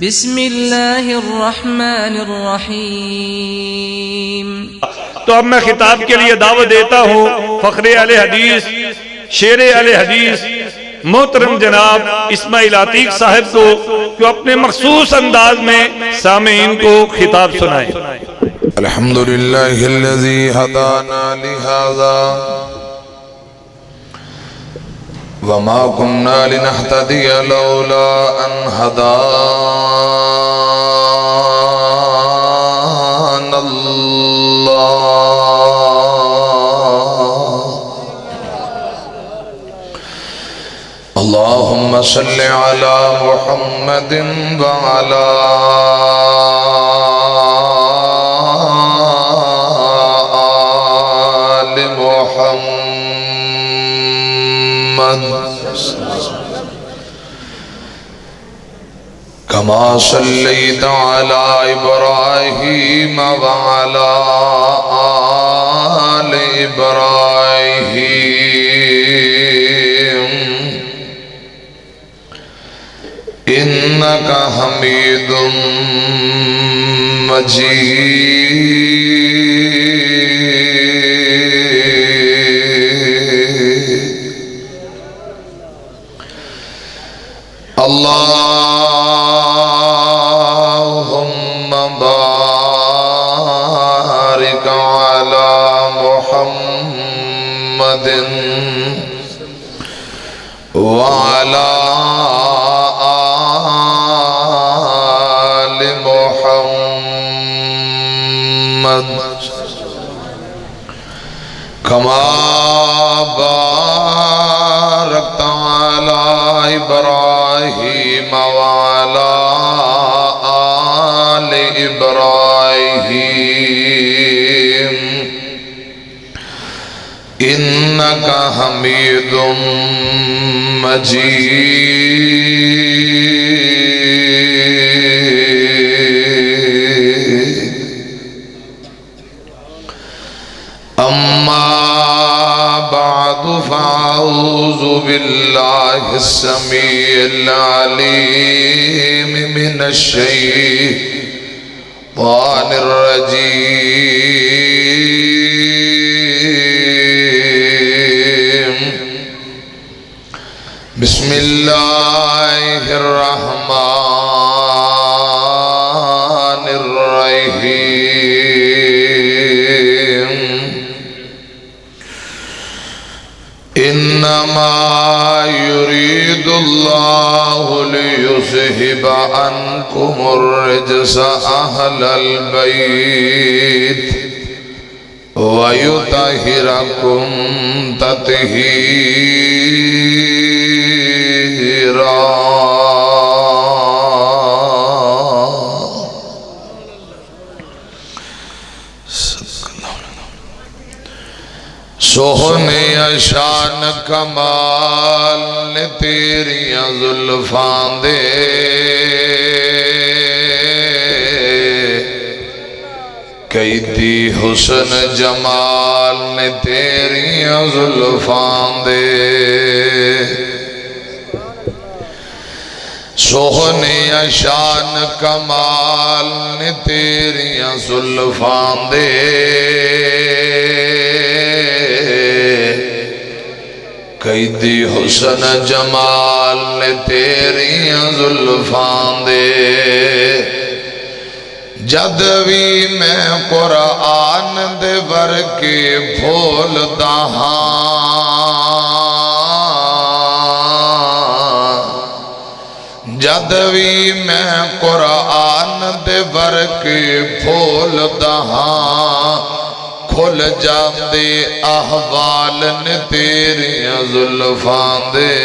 بسم اللہ الرحمن الرحیم۔ تو اب میں خطاب کے لیے دعوت دیتا ہوں فخر اہل حدیث، شیر اہل حدیث محترم جناب اسماعیل عتیق صاحب کو، جو اپنے مخصوص انداز میں سامعین کو خطاب سنائیں۔ الحمدللہ الذی ہدانا لہذا وما كنا لنهتدي لولا ان هدانا الله اللهم صل على محمد وعلى آل محمد كما صليت على إبراهيم وعلى آل إبراهيم إنك حميد مجيد اللهم بارك على محمد وعلى آل محمد كما باركت على إبراهيم وعلى آل إبراهيم إنك حميد مجيد أما بعد فأعوذ بالله السميع العليم من الشيطان الرجيم بسم الله الرحمن الرحيم إنما يريد الله ليذهب عنكم الرجس أهل البيت ويطهركم تطهيرا سوہنے شان کمال نے تیریاں زلفاں دے قیدی حسن جمال نے تیریاں زلفاں دے سوہنے شان کمال نے تیریاں زلفاں دے قیدی حسن جمال نے تیریاں زلفاں دے جد بھی میں قرآن دے ور کے بھول دہاں جد بھی میں قرآن دے ور کے بھول دہاں کھل جاندے احوال نے تیریاں زلفاں دے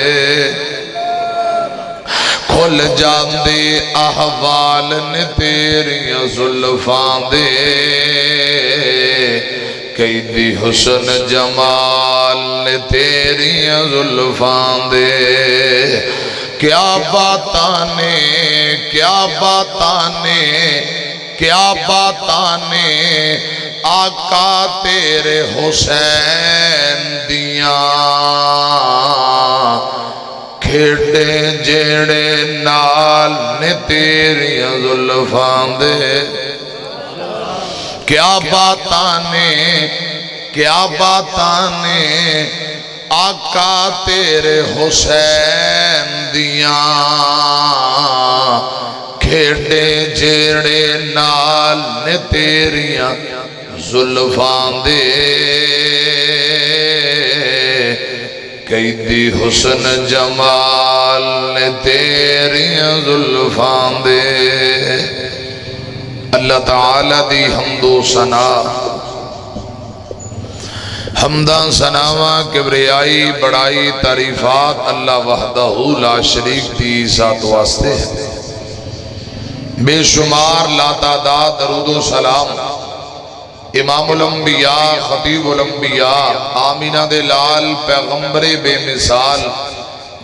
کھل جاندے احوال نے تیریاں زلفاں دے قیدی حسن جمال نے تیریاں زلفاں دے کیا باتانے کیا باتانے کیا باتانے آقا تیرے حسین دیاں کھیڑے جیڑے نال جمال نے تیریاں زلفاں دے کیا باتاں نے آقا تیرے حسین دیاں کھیڑے جیڑے نال نے تیریاں زلفاں دے قیدی حسن جمال نے تیریاں زلفاں دے اللہ تعالی دی حمد و ثنا حمداں ثناواں کبریائی بڑائی تعریفات اللہ وحدہ لا شریک دی ذات واسطے بے شمار لا تعداد درود و سلام امام الانبیاء خطیب الانبیاء آمینہ دے لال پیغمبر بے مثال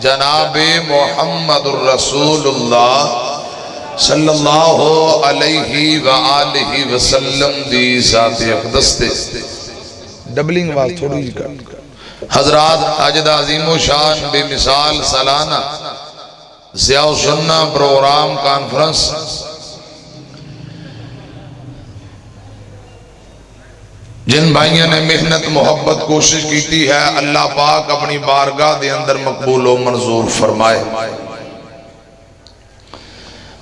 جناب محمد الرسول اللہ صلی اللہ علیہ وآلہ وسلم دی ذات اقدس دے ڈبلنگ آواز تھوڑی جی کر حضرات اجد عظیم و شان بے مثال سالانہ ضیاء السنہ پروگرام کانفرنس جن بھائیوں نے محنت محبت کوشش کیتی ہے اللہ پاک اپنی بارگاہ دے اندر مقبول و منظور فرمائے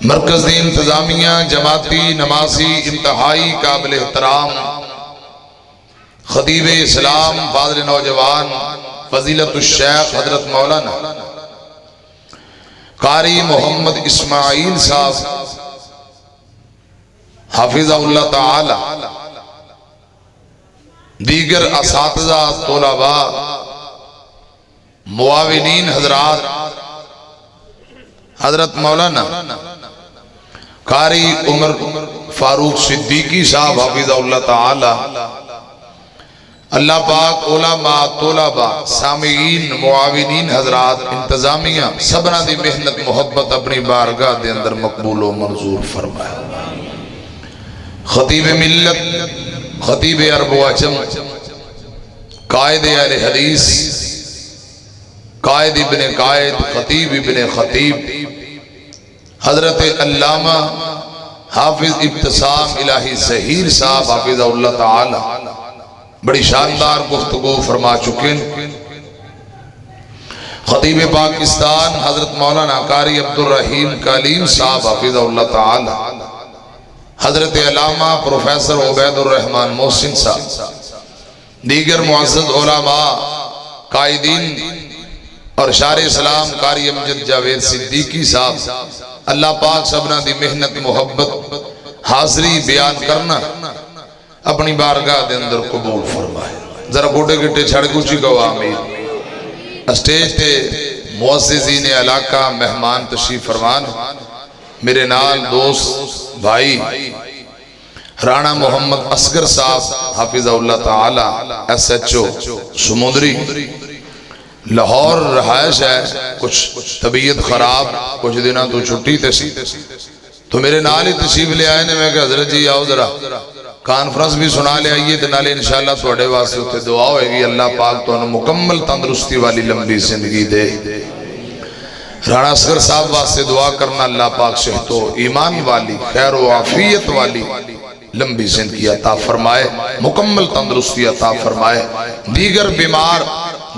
مرکز دی انتظامیہ جماعتی نمازی انتہائی قابل احترام خطیب اسلام فاضل نوجوان فضیلت الشیخ حضرت مولانا قاری محمد اسماعیل صاحب حافظ اللہ تعالی دیگر اساتذہ طلباء معاونین حضرات حضرت مولانا قاری عمر فاروق صدیقی صاحب حافظ اللہ تعالی اللہ پاک علماء طلباء سامعین معاونین حضرات انتظامیہ سبنا دی محنت محبت اپنی بارگاہ دے اندر مقبول و منظور فرمائے خطیب ملت خطیب عرب و عجم قائد اہل حدیث قائد ابن قائد خطیب ابن خطیب حضرت علامہ حافظ ابتسام الہی ظہیر صاحب حافظ اللہ تعالی بڑی شاندار گفتگو فرما چکے خطیب پاکستان حضرت مولانا قاری عبدالرحیم کلیم صاحب حافظ اللہ تعالی حضرت علامہ پروفیسر عبید الرحمن محسن صاحب دیگر معزز علماء قائدین اور شار اسلام قاری امجد جاوید صدیقی صاحب اللہ پاک سبنا دی محنت محبت حاضری بیان کرنا اپنی بارگاہ دے اندر قبول فرمائے ذرا گوٹے گٹے چھڑ کچھی کو آمین اسٹیج تے معززین علاقہ مہمان تشریف فرمان میرے نال دوست بھائی رانا محمد اصغر صاحب حافظ اللہ تعالی ایس ایچ او سمندری لاہور رہائش ہے کچھ طبیعت خراب کچھ دنوں تو چھٹی تسی تو میرے نال ہی تشریف لے آئے نے میں کہ حضرت جی آؤ ذرا کانفرنس بھی سنا لے آئیے تو نالے انشاءاللہ توڑے واسطے ہوتے دعا ہوئے گی اللہ پاک تو انہوں مکمل تندرستی والی لمبی زندگی دے رانا اصغر صاحب واسطے دعا کرنا اللہ پاک صحت و ایمان والی خیر و عافیت والی لمبی زندگی عطا فرمائے مکمل تندرستی عطا فرمائے دیگر بیمار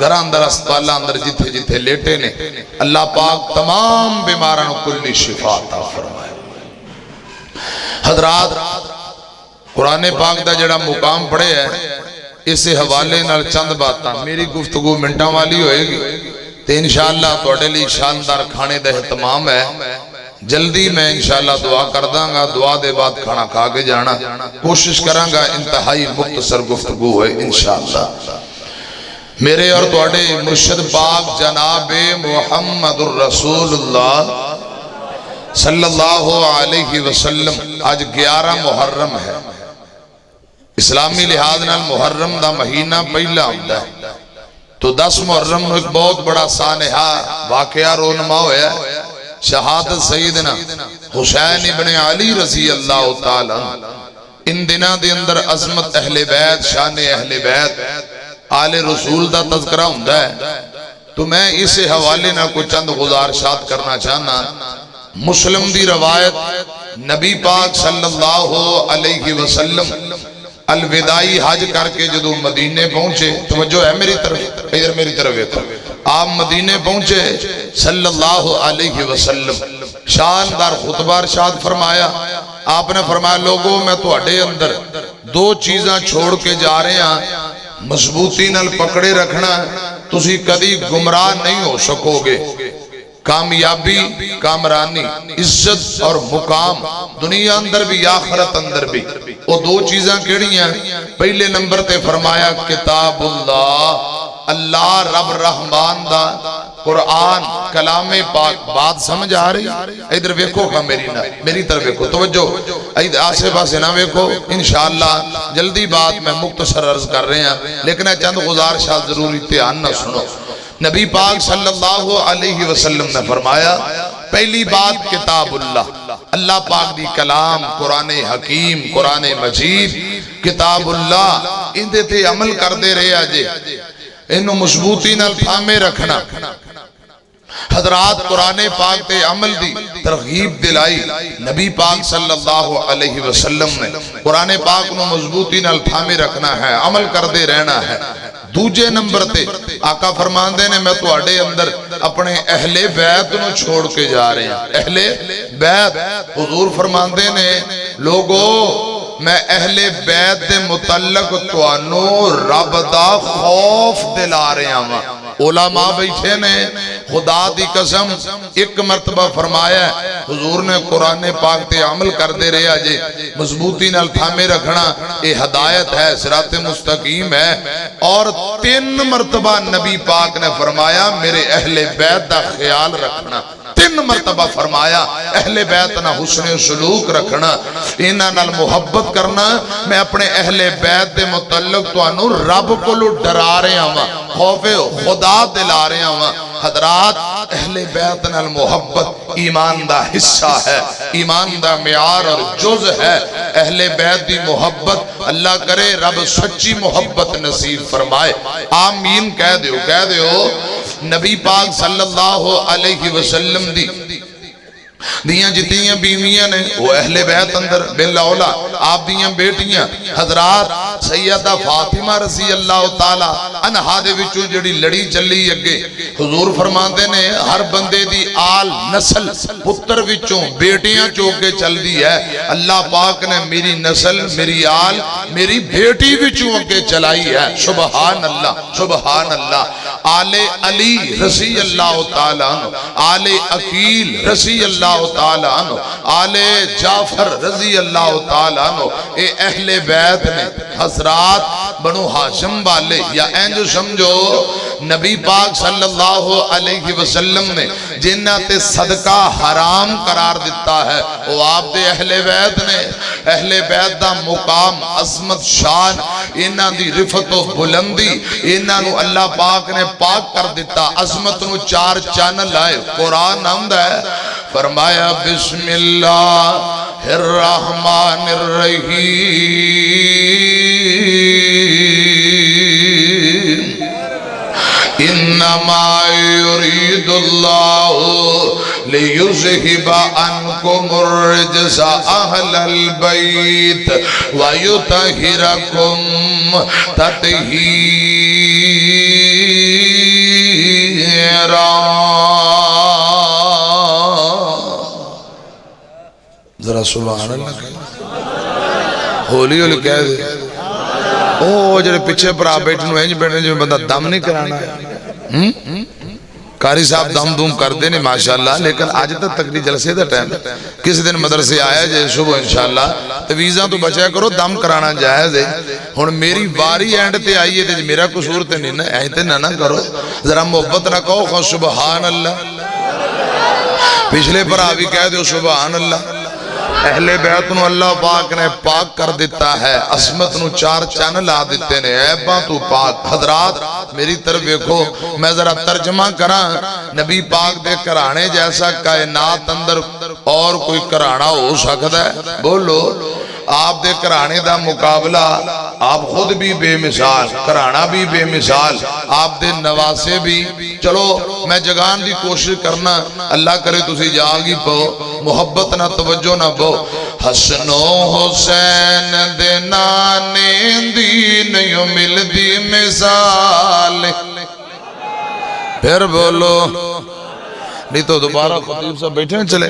گھر اندر اسپتالہ اندر جتھے جتھے لیٹے نے اللہ پاک تمام بیماروں کلی شفا عطا فرمائے حضرات قرآن پاک دا جڑا مقام پڑھے ہے اسے حوالے نال چند باتاں میری گفتگو منٹاں والی ہوئے گی تو انشاءاللہ توڑے لی شاندار کھانے دے اہتمام ہے جلدی میں انشاءاللہ دعا کر داں گا دعا دے بعد کھانا کھا کے جانا کوشش کراں گا انتہائی مختصر گفتگو ہے انشاءاللہ میرے اور توڑے مرشد پاک جناب محمد الرسول اللہ صلی اللہ علیہ وسلم آج 11 محرم ہے اسلامی لحاظ نال محرم دا مہینہ پہلا ہوتا ہے تو 10 محرم ایک بہت بڑا سانحہ واقعہ رونما ہویا ہے شہادت سیدنا حسین ابن علی رضی اللہ تعالیٰ ان دنہ دے اندر عظمت اہل بیت شان اہل بیت آل رسول دا تذکرہ ہوندہ ہے تو میں اسے حوالے نہ کو چند گزارشات کرنا چاہنا مسلم دی روایت نبی پاک صلی اللہ علیہ وسلم الوداعی حج کر کے جدو مدینے پہنچے، توجہ ہے میری طرف، ادھر میری طرف دیکھو، آپ مدینے پہنچے صلی اللہ علیہ وسلم، شاندار خطبہ ارشاد فرمایا۔ آپ نے فرمایا لوگوں میں تواڈے اندر دو چیزاں چھوڑ کے جا رہے ہیں، مضبوطی نال پکڑے رکھنا، تسی کدی گمراہ نہیں ہو سکو گے۔ کامیابی، کامرانی، عزت اور مقام، دنیا اندر بھی آخرت اندر بھی، وہ دو چیزاں کیڑی ہیں؟ پہلے نمبر تے فرمایا کتاب اللہ، اللہ رب رحمان دا قرآن کلام پاک۔ بات سمجھ آ رہی؟ ادھر ویکھو کا میری طرف ویکھو، توجہ ادھر آسے پاسے نہ ویکھو، انشاءاللہ جلدی بات میں مختصر عرض کر رہے ہیں لیکن چند گزارشات ضروری دھیان نہ سنو۔ نبی پاک صلی اللہ علیہ وسلم نے فرمایا پہلی بات کتاب اللہ، اللہ پاک دی کلام، قرآن حکیم، قرآن مجید، کتاب اللہ، ان دے تے عمل کر دے رہے آجے، انہوں مضبوطی نال تھامے رکھنا۔ حضرات قرآن پاک تے عمل دی ترغیب دلائی، نبی پاک صلی اللہ علیہ وسلم نے قرآن پاک نو مضبوطی نال تھامے رکھنا ہے، عمل کر دے رہنا ہے۔ دوجے نمبر تے آقا فرماندے نے میں تو اڈے اندر اپنے اہل بیت نو چھوڑ کے جا رہے ہیں۔ اہل بیت، حضور فرماندے نے لوگو میں اہل بیت دے متعلق توانو رب دا خوف دلا رہے ہیں۔ علماء بیٹھے نے خدا دی قسم ایک مرتبہ فرمایا ہے حضور نے قرآن پاک تے عمل کر دے رہے آجے، مضبوطی نال تھامے رکھنا، یہ ہدایت ہے، صراط مستقیم ہے۔ اور 3 مرتبہ نبی پاک نے فرمایا میرے اہل بیت دا خیال رکھنا، 3 مرتبہ فرمایا اہل بیت نہ حسن سلوک رکھنا، انہاں نال محبت کرنا۔ میں اپنے اہل بیت دے متعلق تو انہوں رب کو لو ڈرا رہے ہوں، خوف خدا دلا رہے ہوں۔ حضرات اہل بیت نال محبت ایمان دا حصہ ہے، ایمان دا معیار اور جز ہے۔ اہل بیت دی محبت اللہ کرے رب سچی محبت نصیب فرمائے، آمین کہہ دیو۔ نبی پاک صلی اللہ علیہ وسلم دیاں جتنیاں بیویاں نے وہ اہل بیت اندر باللہ آپ دیاں بیٹیاں حضرات سیدہ فاطمہ رضی اللہ تعالی عنہا دے وچوں جڑی لڑی چلی اگے حضور فرماندے نے ہر بندے دی آل نسل پتر وچوں بیٹیاں چوکے چل دی ہے، اللہ پاک نے میری نسل میری آل میری بیٹی وچوں اگے چلائی ہے۔ سبحان اللہ سبحان اللہ۔ آل علی رضی اللہ تعالی عنہ، آل عقیل رضی اللہ تعالی عنہ، آل جعفر رضی اللہ تعالی عنہ، اے اہل بیت نے حضرات بنو ہاشم والے، یا اینجو سمجھو نبی پاک صلی اللہ علیہ وسلم نے جنہ تے صدقہ حرام قرار دیتا ہے وہ آپ دے اہل بیت نے۔ اہل بیت دا مقام، عظمت، شان، انہ دی رفت و بلندی، انہ نو اللہ پاک نے پاک کر دیتا، عظمت نو 4 چینل آئے۔ قرآن آمد ہے فرمایا بسم اللہ الرحمن الرحیم انما یرید اللہ لیذہب عنکم الرجس اہل البیت ویطہرکم تطہیرا۔ ذرا سبحان اللہ ہولی ہولی کہہ دے۔ او جڑے پیچھے پر آپ بیٹھنو ہیں بیٹھنے جو بندہ دم نہیں کرانا ہے، قاری صاحب دم دوم کر دینے ماشاءاللہ، لیکن آج تک تقریر جلسے دا ٹائم کسی دن مدرسے آیا جائے صبح انشاءاللہ تو ویزاں تو بچایا کرو، دم کرانا جائز ہے۔ ہون میری باری اینڈ تے آئیے تے میرا قصور تے نہیں نا، ایتے نہ کرو، ذرا محبت نہ کہو خواہ سبحان اللہ۔ پچھلے پر آوی کہہ دو سبحان اللہ۔ اہل بیت نو اللہ پاک نے پاک کر دیتا ہے، عصمت نو 4 چینل آ دیتے نے، عیباں تو پاک۔ حضرات میری طرف دیکھو، میں ذرا ترجمہ کراں، نبی پاک دے کرانے جیسا کائنات اندر اور کوئی کرانا ہو سکتا ہے؟ بولو آپ دے گھرانے دا مقابلہ آپ خود بھی بے مثال گھرانا بھی بے مثال آپ دے نواسے بھی چلو میں جگان دی کوشش کرنا اللہ کرے تسی جاگی پو محبت نہ توجہ نہ پو حسن و حسین دے نانے دی نہیں مل دی مثال پھر بولو نہیں تو دوبارہ خطیب صاحب بیٹھے ہیں چلے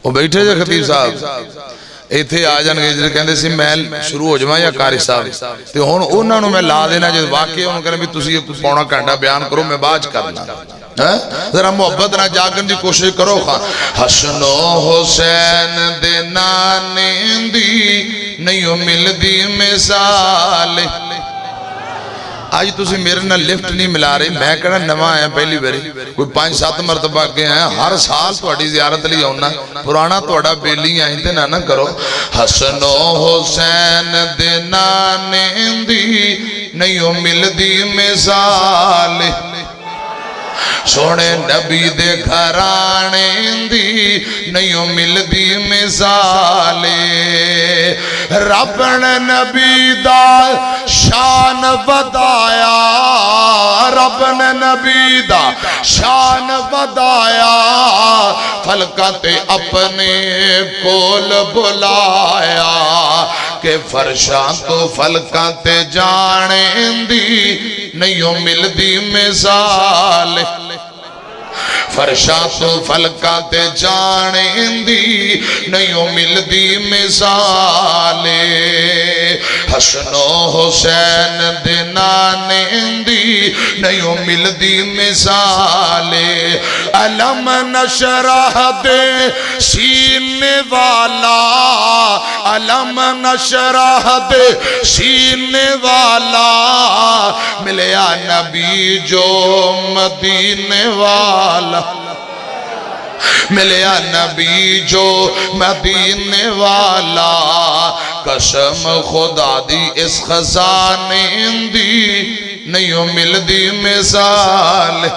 وہ بیٹھے جا خطیب صاحب ایتھے آ جان گے جنہیں کہندے سی محل شروع ہو جمعہ یا قاری صاحب تے ہون انہاں نو میں لا دینا جب واقعی انہوں کہنے بھی تسی پونا گھنٹہ بیان کرو میں باج کرنا ذرا محبت نہ جاگن دی کوشش کرو خان حسن و حسین دے نانے دی نہیں مل دی مثال آج تسی میرے نہ لفٹ نہیں ملا رہی میں کہنا نواں ہے پہلی باری کوئی 5-7 مرتبہ کے ہیں ہر سال تواڈی زیارت لئی آنا پرانا تواڈا بیلی آئیں تے نہ کرو حسن و حسین دے نانے دی نہیں مل دی مثال سونے نبی دے گھرانے دی نہیں مل دی مثال رب نے نبی دا شان ودایا رب نے نبی دا شان ودایا فلکت اپنے کول بلایا کہ فرشاں تو فلکت جانے دی نہیں مل دی مثال فرشاں تو فلکات جانے دی نہیں مل دی مثال حسن و حسین دے نانے دی نہیں مل دی مثال علم نشرح دے سینے والا علم نشرح دے سینے والا ملیا نبی جو مدینے والا ملیا نبی جو مدینے والا قسم خدا دی اس خزانے دی نہیں مل دی مثال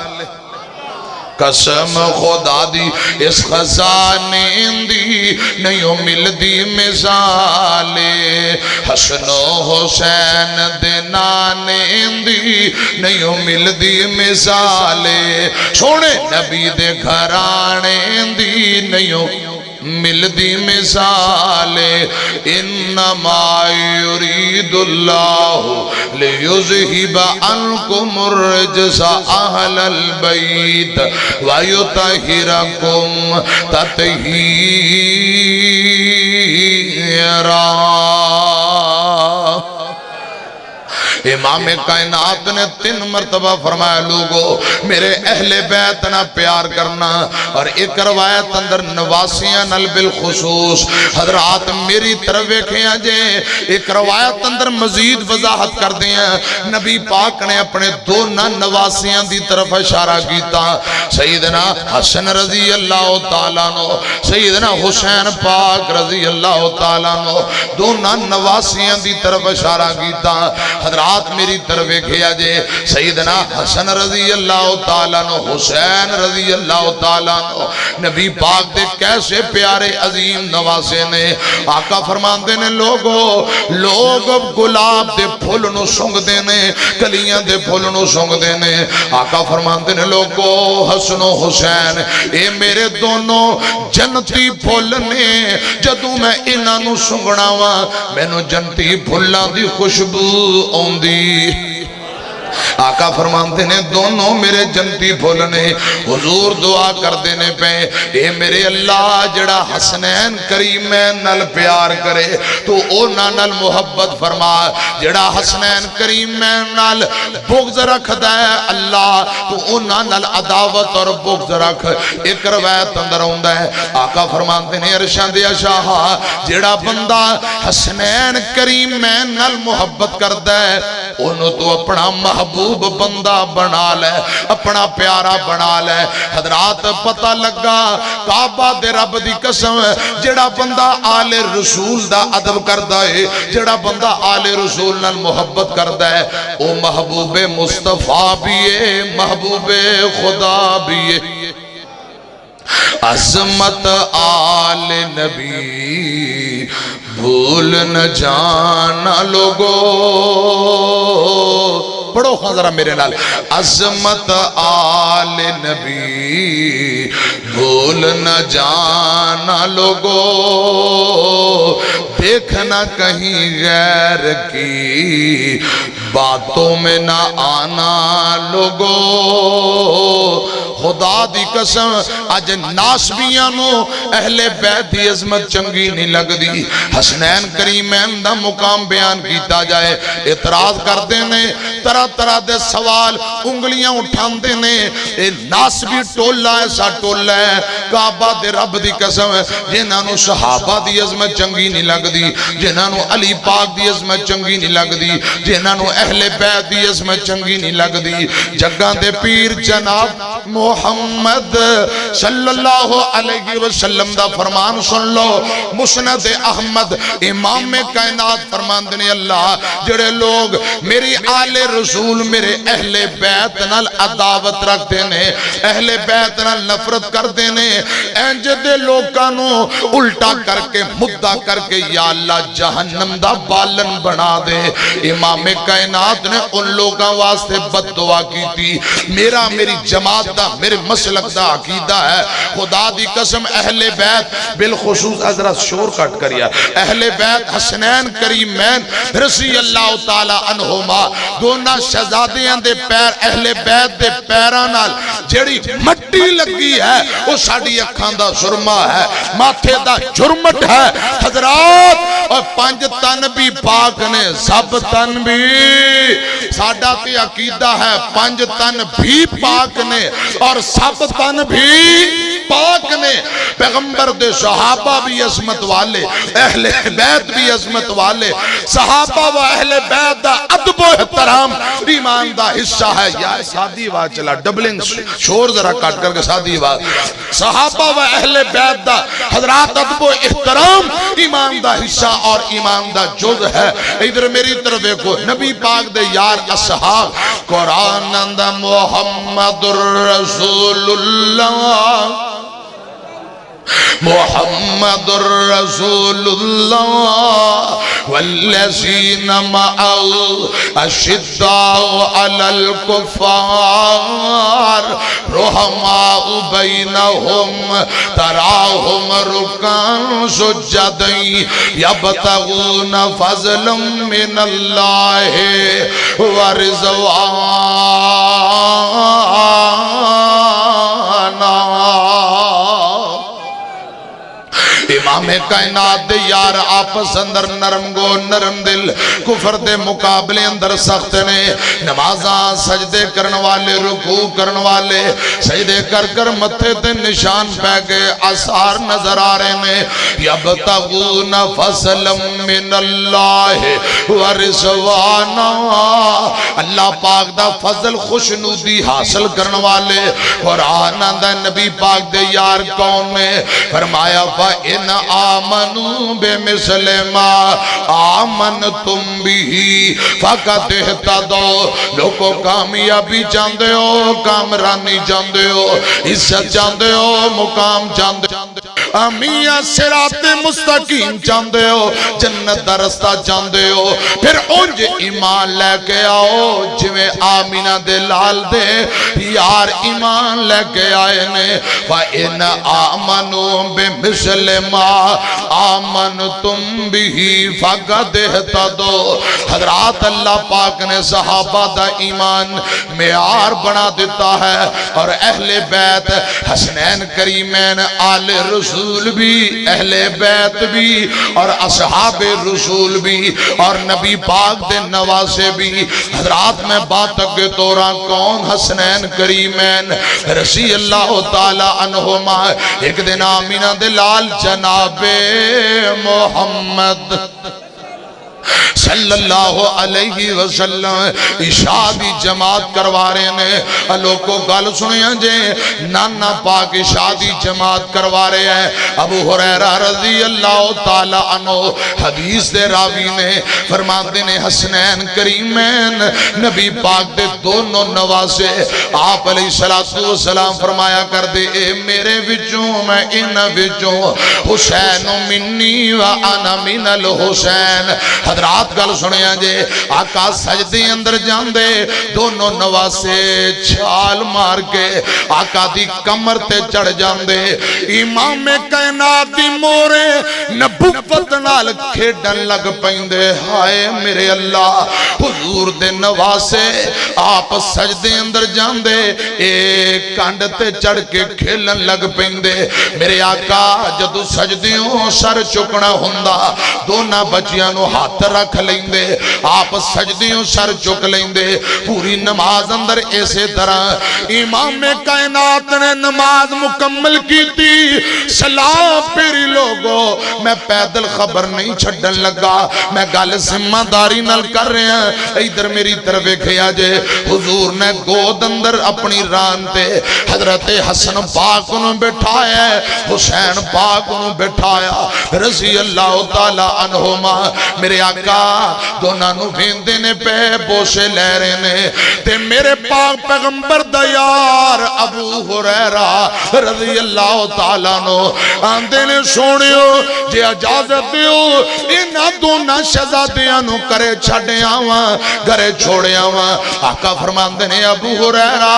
قسم خدا دی اس خزانے دی نہیں مل دی مثال حسن و حسین دے نانے دی نہیں مل دی مثال سونے نبی دے گھرانے دی نہیں مل دی مثال انما یرید اللہ لیذہب عنکم الرجس اہل البیت ویطہرکم تطہیرا امام کائنات نے 3 مرتبہ فرمایا لوگو میرے اہل بیت نہ پیار کرنا اور ایک روایت اندر نواسیاں نل بالخصوص حضرات میری طرف ویکھیاں جے ایک روایت اندر مزید وضاحت کر دیا نبی پاک نے اپنے 2 نواسیاں دی طرف اشارہ کیتا سیدنا حسن رضی اللہ تعالیٰ نو سیدنا حسین پاک رضی اللہ تعالیٰ نو 2 نواسیاں دی طرف اشارہ کیتا حضرات میری طرف کیا جے سیدنا حسن رضی اللہ تعالیٰ نو حسین رضی اللہ تعالیٰ نو نبی پاک دے کیسے پیارے عظیم نواسے نے آقا فرماندے نے لوگ گلاب دے پھول نو سنگ دینے کلیاں دے پھول نو سنگ دینے آقا فرماندے نے لوگو حسن و حسین اے میرے دونوں جنتی پھول نے جدوں میں انہاں نو سنگنا وا مینوں جنتی پھلاں دی خوشبو اوندی آقا فرماندے نے دونوں میرے جنتی پھولنے حضور دعا کر دینے پہ اے میرے اللہ جڑا حسنین کریمین نل پیار کرے تو اونا نل محبت فرما جڑا حسنین کریمین نل بغض رکھ دائے اللہ تو اونا نل عداوت اور بغض رکھ ایک روایت اندر ہوندہ ہے آقا فرماندے نے ارشاد شاہ جڑا بندہ حسنین کریمین نل محبت کر دائے انہوں تو اپنا محبوب بندہ بنا لے اپنا پیارا بنا لے حضرات پتہ لگا کعبہ دے رب دی قسم جڑا بندہ آل رسول دا ادب کردہ ہے جڑا بندہ آل رسول نال محبت کردہ ہے او محبوب مصطفیٰ بھی ہے محبوب خدا بھی ہے عظمت آل نبی بھول نہ جانا لوگو، پڑھو خواہ ذرا میرے نال، عظمت آل نبی بھول نہ جانا لوگو، دیکھنا کہیں غیر کی باتوں میں نہ آنا لوگو۔ خدا دی قسم اج ناسبیاں نو اہل بیت دی عظمت چنگی نہیں لگ دی، حسنین کریمین دا مقام بیان کیتا جائے اعتراض کرتے نے، طرح طرح دے سوال انگلیاں اٹھاندے نے، اے ناسبی ٹولہ ایسا ٹولہ ہے کعبہ دے رب دی قسم جنہاں نو صحابہ دی عظمت چنگی نہیں لگ دی، جنہاں نو علی پاک دی عظمت چنگی نہیں لگ دی، جنہاں نو اہل بیت دی عظمت چنگی نہیں لگ دی۔ جگہ دے پیر جناب محمد صلی اللہ علیہ وسلم دا فرمان سن لو، مسند احمد امام کائنات فرمان دینے اللہ جڑے لوگ میری آل رسول میرے اہل بیت نال عداوت رکھ دینے، اہل بیت نال نفرت کر دینے، اینج دے لوگانو الٹا کر کے مدہ کر کے یا اللہ جہنم دا بالن بنا دے۔ امام کائنات نے ان لوگاں واسطے بد دعا کی تھی، میری جماعت دا میرے مسلک دا عقیدہ ہے، خدا دی قسم اہل بیت بالخصوص حضرت شور کٹ کریا، اہل بیت حسنین کریمین رضی اللہ تعالی عنہما دونہ شہزادیاں دے پیر اہل بیت دے پیرانال جڑی مٹی لگی ہے وہ ساڑی اکھان دا سرما ہے، ماتھے دا جرمٹ ہے حضرات، اور پانچ تن بھی پاک نے، سب تن بھی ساڑا تے عقیدہ ہے، پانچ تن بھی پاک نے اور سب تن بھی پاک نے۔ پیغمبر دے صحابہ بھی عظمت والے، اہل بیت بھی عظمت والے، صحابہ و اہل بیت دا ادب و احترام ایمان دا حصہ ہے۔ یا سادی آواز چلا، ڈبلنگ شور ذرا کٹ کر کے سادی آواز، صحابہ و اہل بیت دا حضرات ادب و احترام ایمان دا حصہ اور ایمان دا جز ہے۔ ادھر میری طرف دیکھو، نبی پاک دے یار اصحاب، قرآن اندہ محمد الرسول اللہ محمد الرسول اللہ والذین معه اشداء علی الکفار رحماء بینہم تراہم رکعا سجدا یبتغون فضلا من اللہ ورضوانا۔ امام کائنات دے یار آپس اندر نرم گو نرم دل، کفر دے مقابلے اندر سخت نے، نمازاں سجدے کرن والے رکوع کرن والے سجدے کر کر متھے تے نشان پہ گئے آثار نظر آ رہے نے۔ یبتغون فضلا من اللہ ورضوانا، اللہ پاک دا فضل خوشنودی حاصل کرن والے۔ قرآن دا نبی پاک دے یار کون نے فرمایا فَإِنْ آمَنُوا بِمِثْلِ مَا آمَنْتُمْ بِهِ فَقَدْ اهْتَدَوْا۔ لوگوں کامیابی جاندے ہو، کامرانی جاندے ہو، عزت جاندے ہو، مقام جاندے ہو، میاں صراط مستقیم جاندے ہو، جنت دا رستہ جاندے ہو، پھر انج ایمان لے کے آؤ جویں آمینہ دے لال دے یار ایمان لے کے آئے نے۔ فَإِنْ آمَنُوا بِمِثْلِ مَا آمَنْتُمْ بِهِ فَقَدْ اهْتَدَوْا۔ حضرات اللہ پاک نے صحابہ دا ایمان معیار بنا دیتا ہے، اور اہل بیت حسنین کریمین آل رسول بھی، اہل بیت بھی، اور اصحاب رسول بھی، اور نبی پاک دے نواسے بھی۔ حضرات میں بات اگے توڑا کون؟ حسنین کریمین رضی اللہ تعالی عنہما۔ ایک دن آمینہ دلال جناب محمد صلی اللہ علیہ وسلم عشاء دی جماعت کروا رہے نے لوگوں گل سنیا جے نانا پاک عشاء دی جماعت کروا رہے ہیں ابو ہریرہ رضی اللہ تعالی عنہ حدیث دے راوی نے فرماتے نے حسنین کریمین نبی پاک دے دونوں نواسے آپ علیہ السلام فرمایا کر دے اے میرے وچوں میں ان وچوں حسین منی و انا من الحسین حضرات گل سنیا جے آقا سجدے اندر جاندے دونوں نواسے چھال مار کے آقا دی کمر تے چڑھ جاندے امام کائنات دی مورے نبوت نال کھیڈن لگ پیندے ہائے میرے اللہ حضور دے نواسے آپ سجدے اندر جاندے ایک کانڈ تے چڑھ کے کھیلن لگ پیندے میرے آقا جدو سجدیوں سر چکنا ہوندا دونوں بچیاں نو ہاتھ رکھ لیندے آپ سجدیوں سر چک لیندے پوری نماز اندر ایسے طرح امام کائنات نے نماز مکمل کی تھی سلام پیری لوگو میں پیدل خبر نہیں چھڑن لگا میں گل ذمہ داری نال کر رہے ہیں ادھر میری طرف کھیا جے حضور نے گود اندر اپنی ران تے حضرت حسن پاک انہوں بٹھایا حسین پاک انہوں بٹھایا رضی اللہ تعالی عنہما میرے آقا دونوں نو ویندے نے پہ بوسے لے رہے نے تے میرے پاک پیغمبر دا یار ابو ہریرہ رضی اللہ تعالیٰ نو آندے نے سونیو جے اجازت دیو انہاں دونوں شہزادیاں نو کرے چھڑے آواں گھرے چھوڑے آواں آقا فرماندے نے ابو ہریرہ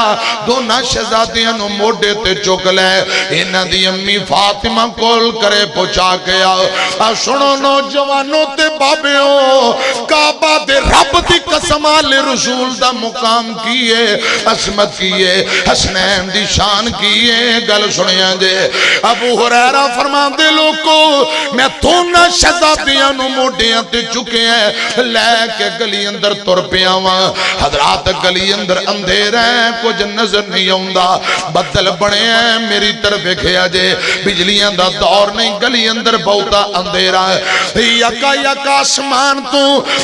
دونوں شہزادیاں نو موڈے تے چک لے انہاں دی امی فاطمہ کول کرے پہنچا کے آؤ سنو نوجوانوں تے بابیوں کعبہ دے رب دی قسم آلِ رسول دا مقام کیے عظمت کیے حسنین دی شان کیے گل سنیا جے ابو ہریرہ فرمان دے لوگو میں تونا شہزادیاں نو موڈیاں تے چکے ہیں لے کے گلی اندر تر پیاواں حضرات گلی اندر اندھیر ہیں کچھ نظر نہیں ہوندہ بدل بڑے ہیں میری طرف کھیا جے بجلیاں دا دور نہیں گلی اندر بہتا اندھیرا ہے یکا یکا آسمان تو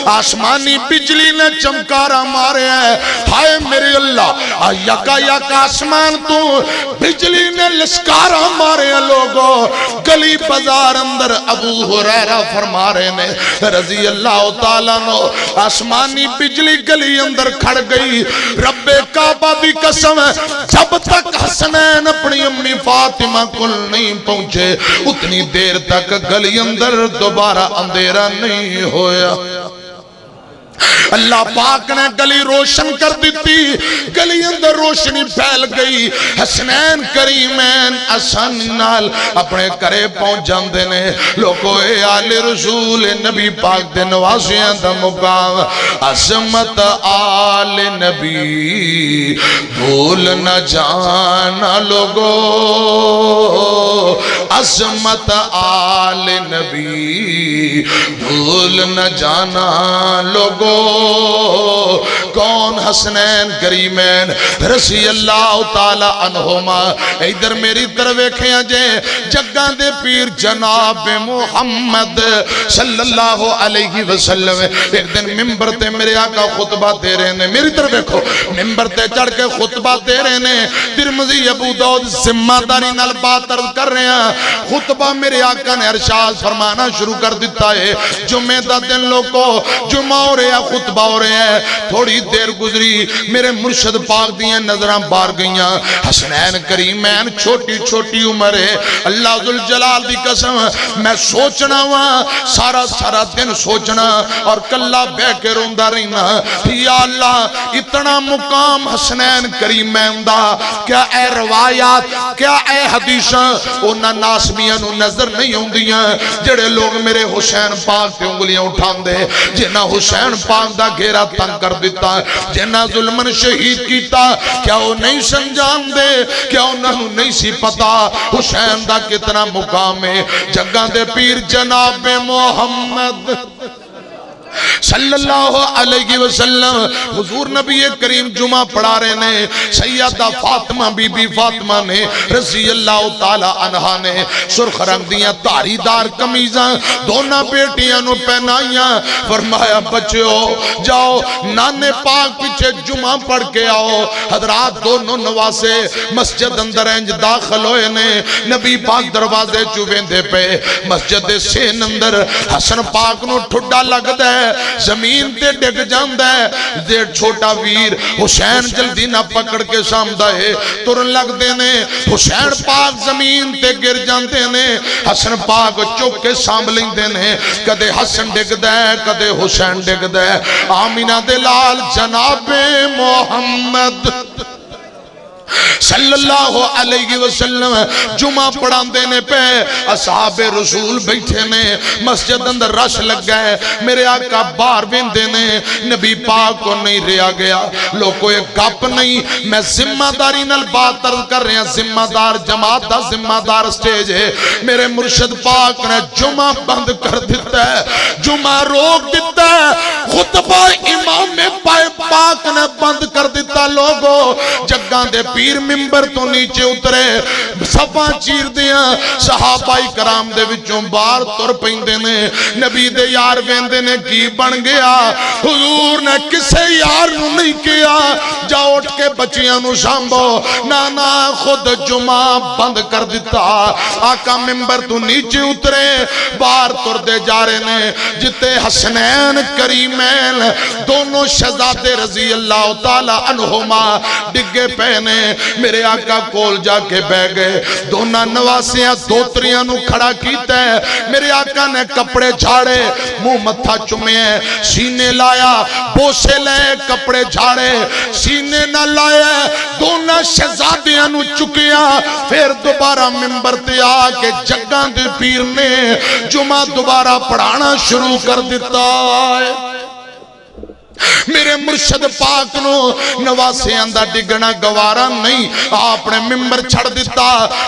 آسمانی بجلی نے چمکارا مارے ہیں ہائے میرے اللہ یکا یکا آسمان تو بجلی نے لشکارا مارے ہیں لوگوں گلی بازار اندر ابو ہریرہ فرما رہے نے رضی اللہ تعالیٰ نو آسمانی بجلی گلی اندر کھڑ گئی رب کعبہ دی قسم جب تک حسنین اپنی امی فاطمہ کل نہیں پہنچے اتنی دیر تک گلی اندر دوبارہ اندھیرا نہیں ہویا اللہ پاک نے گلی روشن کر دیتی گلی اندر روشنی پھیل گئی حسنین کریمین آسان نال اپنے کرے پہنچ جاندے نے لوگو اے آل رسول نبی پاک دے نوازیاں دا مقام عظمت آل نبی بھول نہ جانا لوگو عظمت آل نبی بھول نہ جانا لوگو کون حسنین کریمین رضی اللہ تعالی عنہما ادھر میری طرف کھیاں جے جگان دے پیر جناب محمد صلی اللہ علیہ وسلم ایک دن ممبر تے میرے آقا خطبہ دے رہے نے میری طرف دیکھو ممبر تے چڑھ کے خطبہ دے رہے نے ترمذی ابو داؤد ذمہ داری نال بات عرض کر رہے ہیں خطبہ میرے آقا نے ارشاد فرمانا شروع کر دیتا ہے جمعہ دا دن لوگوں جمعہ ہو رہے ہیں خطبہ ہو رہے ہیں تھوڑی دیر گزری میرے مرشد پاک دیئے نظران بار گئیاں حسنین کریمین چھوٹی چھوٹی عمر ہے اللہ ذوالجلال دی قسم میں سوچنا ہوا سارا دن سوچنا اور کلہ بے کے روندہ رہنا یا اللہ اتنا مقام حسنین کریمین دا کیا اے روایات کیا اے حدیثاں اونا ناسمیاں نو نظر نہیں ہوں دیاں جڑے لوگ میرے حسین پاک تے انگلیاں اٹھان دے جنہ حسین پاک دا گھیرا تنگ کر دیتا جنہ ظلمن شہید کیتا کیا وہ نہیں سنجان دے کیا انہوں نہیں سی پتا حسین دا کتنا مقام ہے جگہ دے پیر جناب محمد صلی اللہ علیہ وسلم حضور نبی کریم جمعہ پڑھا رہے نے، سیدہ فاطمہ بی بی فاطمہ نے رضی اللہ تعالی عنہ نے سرخ رنگ دیاں دھاری دار قمیضاں دونوں بیٹیاں نو پہنائیاں، فرمایا بچو جاؤ نانے پاک پیچھے جمعہ پڑھ کے آؤ۔ حضرات دونوں نواسے مسجد اندر انج داخل ہوئے نے، نبی پاک دروازے چوبین دے پہ مسجد سین اندر حسن پاک نو ٹھڈا لگ دے زمین تے ڈگ جاندہ ہے، دیر چھوٹا ویر حسین جلدی نہ پکڑ کے سامدہ ہے، ترن لگ دینے حسین پاک زمین تے گر جاندے نے، حسن پاک چک کے ساملیں دینے، کدے حسن ڈگ دے کدے حسین ڈگ دے، آمینہ دلال جناب محمد صلی اللہ علیہ وسلم جمعہ پڑھان دینے پہ اصحاب رسول بیٹھے نے، مسجد اندر رش لگ گئے، میرے آقا بار بین دینے، نبی پاک کو نہیں رہا گیا، لوگوں ایک گپ نہیں، میں ذمہ داری نل بات عرض کر رہے ہیں، ذمہ دار جماعت دا ذمہ دار سٹیج ہے، میرے مرشد پاک نے جمعہ بند کر دیتا ہے، جمعہ روک دیتا ہے، خطبہ امام پاک نے بند کر دیتا، لوگوں جگہ دے پیر ممبر تو نیچے اترے، صفاں چیر دیاں، صحابہ کرام دے وچوں بار تر پیندے نے، نبی دے یار ویندے نے کی بن گیا، حضور نے کسے یار نو نہیں کیا، جاؤ اٹھ کے بچیاں نو سامبو، نانا خود جمعہ بند کر دیتا، آقا ممبر تو نیچے اترے، بار تر دے جا رہے نے، جتے حسنین کریمین دونوں شہزادے رضی اللہ تعالی عنہما ڈگے پہنے، میرے آقا کول جا کے بہ گئے، دونوں نواسیاں دوتریاں نو کھڑا کیتا ہے، میرے آقا نے کپڑے جھاڑے، منہ متھا چمے، سینے لایا، بوسے لے، کپڑے جھاڑے، سینے نہ لائے، دونوں شہزادیاں نو چکیا، پھر دوبارہ ممبر تے آ کے جگاں دے پیر نے جمعہ دوبارہ پڑھانا شروع کر دیتا ہے۔ میرے مرشد پاک نو نواسے اندر ڈگنا گوارا نہیں، آپ نے ممبر چھڑ دیتا،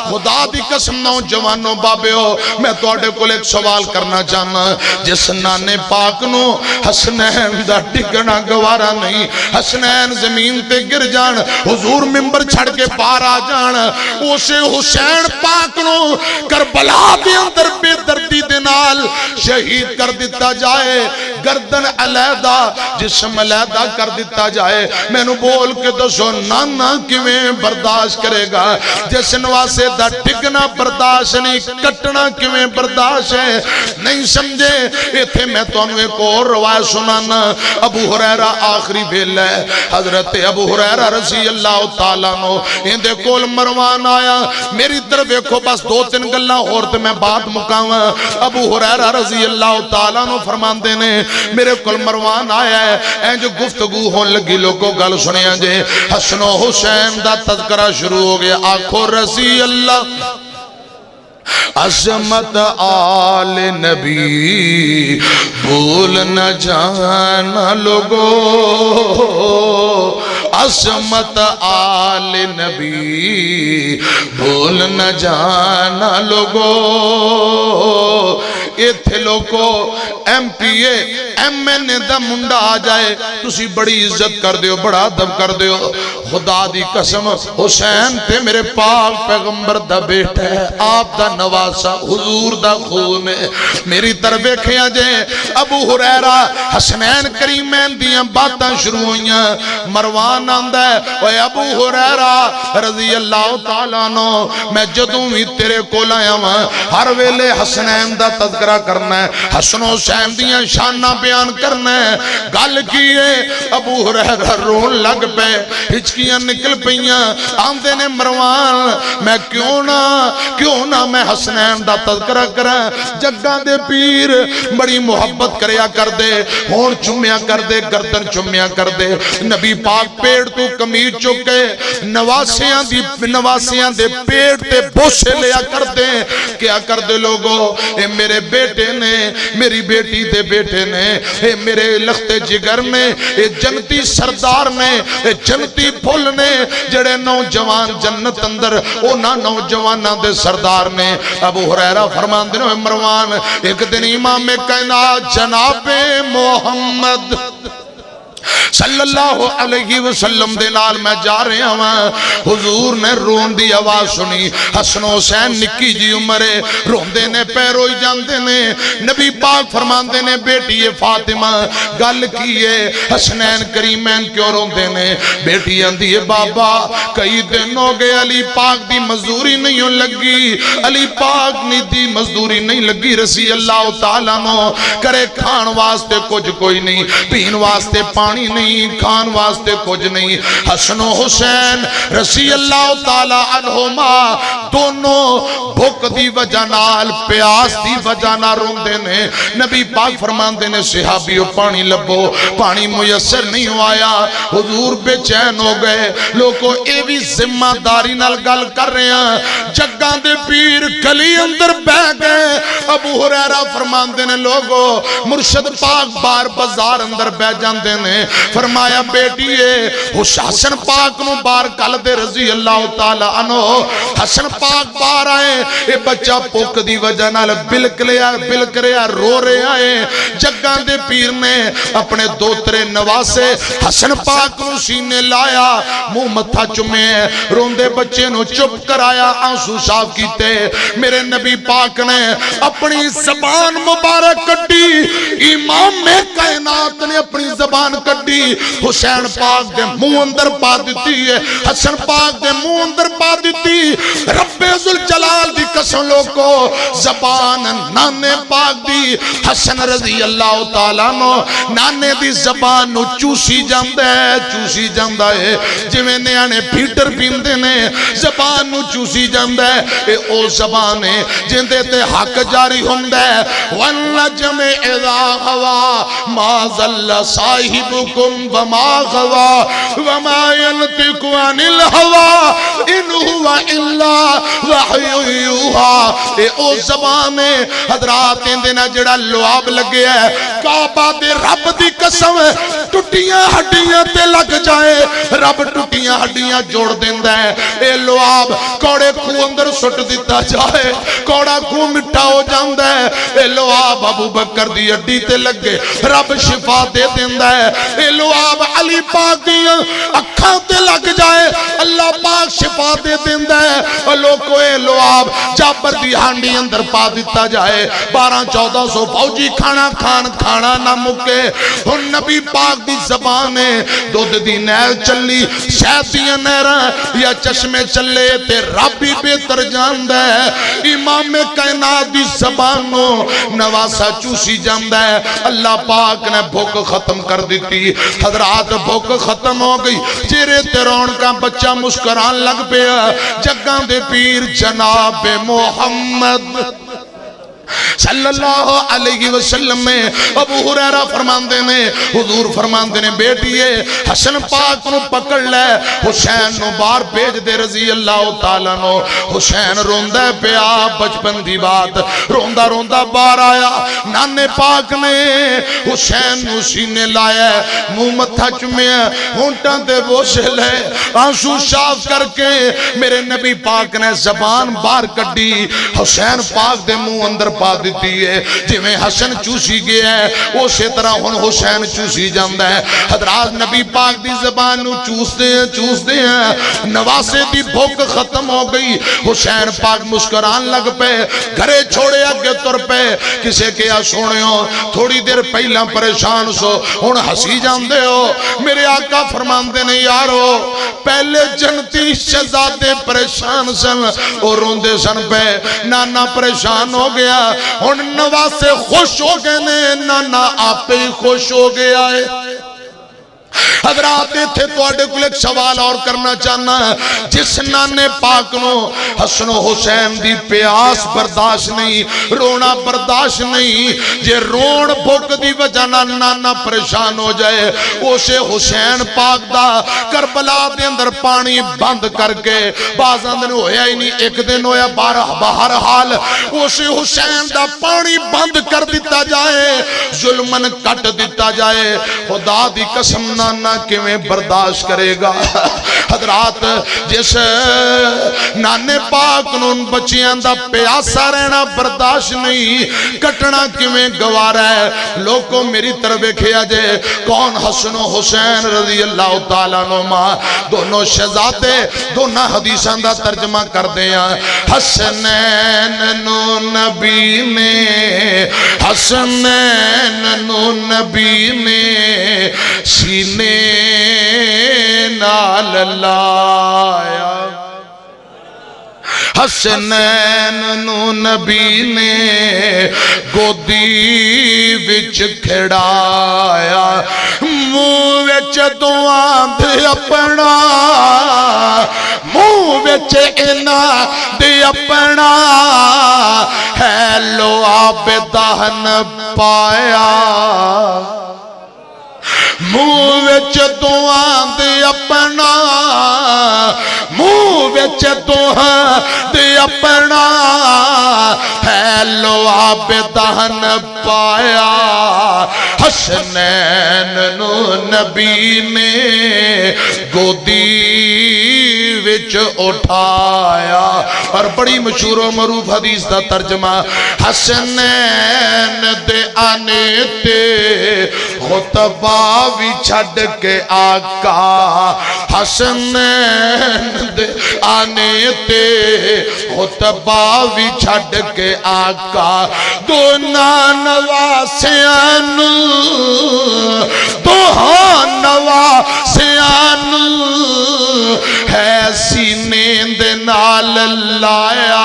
خدا دی قسم نوجوانوں بابیو، میں تو آڑے کو ایک سوال کرنا چاہنا، جس نانے پاک نو حسنین دا ڈگنا گوارا نہیں، حسنین زمین تے گر جان، حضور ممبر چھڑ کے پار آ جان، اسے حسین پاک نو کربلا دے اندر بے دردی دنال شہید کر دیتا جائے، گردن علیدہ جسم علیدہ کر دیتا جائے، میں نو بول کے دسو نانا کیویں برداشت کرے گا، جس نواسے دا ٹکنا برداشت نہیں، کٹنا کیویں برداشت ہے، نہیں سمجھے، ایتھے میں تو انہوں ایک اور روایت سنانا، ابو ہریرہ آخری بیل ہے، حضرت ابو ہریرہ رضی اللہ تعالیٰ نو، اندے کول مروان آیا، میری طرف ایکھو بس دو تین گلہ اور تے میں بات مکاواں، ابو ہریرہ رضی اللہ تعالیٰ نو فرمان دینے، میرے کول مروان آیا ہے، این جو گفتگو ہون لگی لوگوں گل سنیاں جے، حسن و حسین دا تذکرہ شروع ہو گیا، آنکھو رضی اللہ عظمت آل نبی بھول نہ جانا لوگو، عظمت آل نبی بھول نہ جانا لوگو، ایتھے لوگو M P A M N A دا منڈا آ جائے تسی بڑی عزت کر دیو، بڑا ادب کر دیو، خدا دی قسم حسین تے میرے پاک پیغمبر دا بیٹا ہے، آپ دا نواسا حضور دا خون ہے، میری طرف دیکھیں جے ابو ہریرہ حسنین کریمین دیاں باتاں شروع ہوئیاں، مروان آندہ ہے، اے ابو ہریرہ رضی اللہ تعالیٰ عنہ، میں جدوں ہی تیرے کول آیا ہوں، ہر ویلے حسنین دا تذکرہ کرنا ہے، حسن و حسین دیاں شانہ بیان کرنا ہے، گل کیے ابو ہریرہ رون لگ پہ، ہچکیاں نکل پئیاں، آندے نے مروان میں کیوں نہ میں حسنین دا تذکرہ کریں، جگہ دے پیر بڑی محبت کریا کر دے، ہون چمیا کر دے، گردن چمیا کر دے، نبی پاک پیڑ تو کمیز چکے، نواسیاں دے پیڑ تے بوسے لیا کر دے، کیا کر دے لوگو، اے میرے بیٹے نے، میری بیٹی دے بیٹے نے، اے میرے لخت جگر نے، اے جنتی سردار نے، اے جنتی پھل نے جڑے نوجوان جنت اندر اونا نوجواناں دے سردار نے ابو ہریرہ فرماندے نے مروان ایک دن امام کائنات جناب محمد صلی اللہ علیہ وسلم دے نال میں جا رہا ہوں حضور نے رون دی آواز سنی حسن حسین نکی جی عمرے روندے نے پیروئی جاندے نے نبی پاک فرماندے نے بیٹی فاطمہ گل کیے حسنین کریمین کیوں روندے نے بیٹی اندھی بابا کئی دن ہو گئے علی پاک دی مزدوری نہیں لگی علی پاک نی دی مزدوری نہیں لگی رسی اللہ تعالیٰ نو کرے کھان واسطے کچھ کوئی نہیں پین واسطے پانی نہیں کھان واسطے کچھ نہیں حسن و حسین رسی اللہ تعالی عنہما دونوں بھوک دی وجہ نال پیاس دی وجہ نال روندے نے نبی پاک فرماندے نے صحابیو پانی لبو پانی میسر نہیں ہوایا حضور بے چین ہو گئے لوگوں اے بھی ذمہ داری نال گل کر رہے ہیں جگاں دے پیر گلی اندر بہ گئے ابو ہریرہ فرماندے نے لوگوں مرشد پاک بار بازار اندر بہ جاندے نے فرمایا بیٹیے حسن پاک نو بار کل دے رضی اللہ تعالیٰ عنہ حسن پاک بار آئے اے بچہ پوک دی وجہ نال بلک رہا رو رہے آئے جگاں دے پیر نے اپنے دوترے نواسے حسن پاک نو سینے لایا منہ متھا چمے روندے بچے نو چپ کرایا آنسو صاف کیتے میرے نبی پاک نے اپنی زبان مبارک کٹی امام کائنات نے اپنی زبان کٹی حسین پاک دے منہ اندر پا دیتی ہے حسن پاک دے منہ اندر پا دیتی رب ذوالجلال دی قسم لوگو زبان نانے پاک دی حسن رضی اللہ تعالیٰ نو نانے دی زبان نو چوسی جاندہ ہے جویں نیانے پیٹر پیندے نے زبان نو چوسی جاندہ ہے اے او زبان ہے جن دے تے حق جاری ہوندہ ہے وَالنَّجْمِ اِذَا هَوَا مَا ظَلَّ صَاحِبُكُمْ وَمَا غَوَا وَمَا يَنْطِقُ عَنِ الْهَوَا إِنْ هُوَ إِلَّا وَحْيٌ يُوحَىٰ اے او زبان ہے حضرات اندینا جڑا لعاب لگے ہے کعبہ دے رب دی قسم ٹوٹیاں ہڈیاں تے لگ جائے رب ٹوٹیاں ہڈیاں جوڑ دیندہ ہے اے لعاب کوڑے کھو اندر سٹ دیتا جائے کوڑا کھو مٹھا ہو جاندہ ہے اے لعاب ابو بکر دی ہڈی تے لگے رب شفا دے دیندہ ہے اے لعاب علی پاک دیاں اکھاں تے لگ جائے اللہ پاک شفا دے دیندہ ہے اور لوگوں اے لعاب جابر دی ہانڈی اندر پا دیتا جائے 1200-1400 فوجی کھانا نہ مکے اور نبی پاک دی زبان ہے دودھ دی نہر چلی شہد دی نہر یا چشمے چلے تے رب بھی بہتر جاندہ ہے امام کائنات دی زبان نو نواسا چوسی جاندہ ہے اللہ پاک نے بھوک ختم کر دیتی حضرات بھوک ختم ہو گئی چہرے تے رون کا بچہ مسکران لگ پیا جگاں دے پیر جناب محمد صلی اللہ علیہ وسلم میں ابو ہریرہ فرماندے نے حضور فرماندے نے بیٹیے حسن پاک نو پکڑ لے حسین نو بار بھیج دے رضی اللہ تعالیٰ نو حسین روندہ پیا بچپن دی بات روندہ بار آیا نانے پاک نے حسین نو سینے لایا منہ متھا چمیا ہونٹاں دے بوشے لے آنسو صاف کر کے میرے نبی پاک نے زبان بار کڈی حسین پاک دے منہ اندر پا دیتی ہے جویں حسن چوسی گیا ہے اسی طرح ہن حسین چوسی جاندہ ہے حضرات نبی پاک دی زبان نو چوستے ہیں نواسے دی بھوک ختم ہو گئی حسین پاک مسکران لگ پے گھرے چھوڑے اگے تر پے کسے کیا سونے ہو تھوڑی دیر پہلا پریشان سو ہن ہسی جاندے ہو میرے آقا فرماندے نے یارو پہلے جنتی شہزادے پریشان سن اور روندے سن پہ نانا پریشان ہو گیا اور نواسے خوش ہو گئے نے نانا آپ ہی خوش ہو گیا ہے حضرات تھے تو آڑے کو ایک سوال اور کرنا چاہنا ہے جس نانے پاک نو حسن و حسین دی پیاس برداشت نہیں رونا برداشت نہیں جے رون بھوک دی وجہ نانا پریشان ہو جائے اسے حسین پاک دا کربلا دے اندر پانی بند کر کے بعض اندر ہویا ہی نہیں ایک دن ہویا بہر حال اسے حسین دا پانی بند کر دیتا جائے ظلمن کٹ دیتا جائے خدا دی قسم نہ نانا کیویں برداشت کرے گا؟ حضرات جس نانے پاک نون بچیاں دا پیاسا رہنا برداشت نہیں، کٹنا کیویں گوارا ہے؟ لوگوں میری طرف دیکھیا جے، کون حسن و حسین رضی اللہ تعالیٰ عنہما دونوں شہزادے دونوں حدیثاں دا ترجمہ کر دیا۔ حسنین نو نبی نے، حسنین نو نبی نے سینے نال لایا، حسنین نو نبی نے گودی وچ کھڑایا، منہ وچ دعاں دے اپنا، منہ وچ انہاں دے اپنا ہے لو آب دہن پایا، منہ وچ دعاں دے اپنا، منہ وچ دعاں دے اپنا ہے لو آب دہن پایا، حسنین نو نبی نے گودی وچ اٹھایا۔ اور بڑی مشہور و معروف حدیث دا ترجمہ، حسنین دے آنے تے خطبہ بھی چھڑ کے آقا، حسنین دے آنے تے خطبہ بھی چھڑ کے آقا، دونوں نواسیاں نو، دونوں نواسیاں نو ہے سینے دے نال لایا،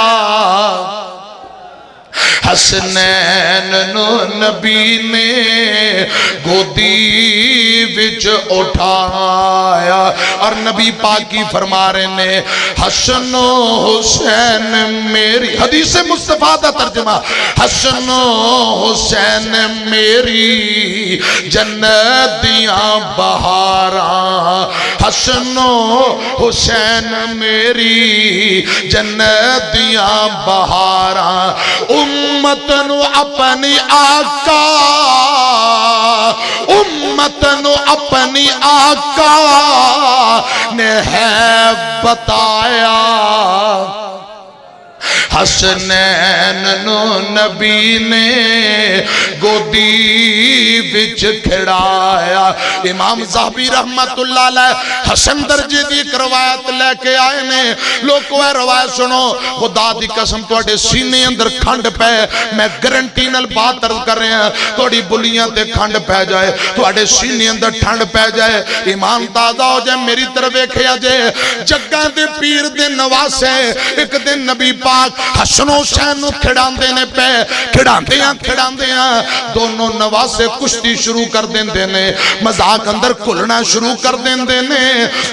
حسنین نو نبی نے گودی وچ اٹھایا۔ اور نبی پاک کی فرما رہے نے، حسن و حسین میری، حدیث مصطفیٰ دا ترجمہ، حسن و حسین میری جنت دیاں بہاراں، حسن و حسین میری جنت دیاں بہاراں، امت نو اپنی آقا، امت نو اپنی آقا نے ہے بتایا، حسنین نو نبی نے گودی وچ کھڑایا۔ امام ذہبی رحمت اللہ علیہ حسن درجے دی ایک روایت لے کے آئے نے، لوگوں اے روایت سنو، خدا دی قسم توڑے سینے اندر کھنڈ پہ، میں گارنٹی نال بات عرض کر رہے ہیں، توڑی بلیاں تے کھنڈ پہ جائے، توڑے سینے اندر ٹھنڈ پہ جائے، ایمان تازہ ہو جائے، میری طرف ایکھیا جائے، جگہ دے پیر دے نواسے، ایک دن نبی پاک حسن و حسین کھڑان دینے پہ، کھڑان دیاں دونوں نواسے کشتی شروع کر دین دینے، مذاق اندر کھلنا شروع کر دین دینے،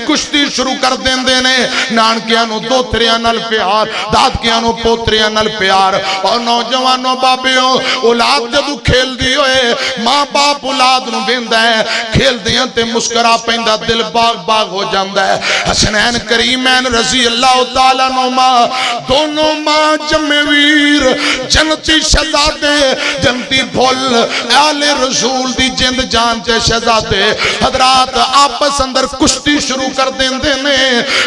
کشتی شروع کر دین دینے، نان کیا نو دو تریاں نل پیار، داد کیا نو پوتریاں نل پیار، اور نوجوانوں بابیوں اولاد جدو کھیل دی ہوئے، ماں باپ اولاد نو بیندہ ہے، کھیل دیاں تے مسکرا پیندہ، دل باغ باغ ہو جاندہ ہے۔ حسنین کریمین رضی اللہ تعالیٰ نما دونوں ماں جمع ویر، جنتی شہزادے، جنتی بھول آل رسول دی جند جان چے شہزادے، حضرات آپس اندر کشتی شروع کر دین دینے،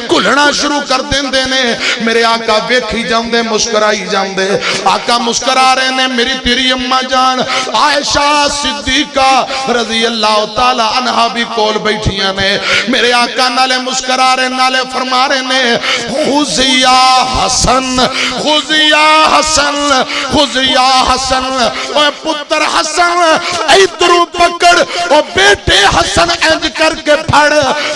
کھلنا شروع کر دین دینے، میرے آقا ویکھی جاندے، مسکرائی جاندے، آقا مسکرا رہے نے، میری تیری اماں جان عائشہ صدیقہ رضی اللہ تعالی عنہ بھی کول بیٹھیاں نے، میرے آقا نالے مسکرا رہے، نالے فرما رہے نے، خوزیا حسن، خوزیا حسن، خوزیا حسن، اوہ پتر حسن ایدرو پکڑ، اوہ بیٹے حسن اینج کر کے پھڑ،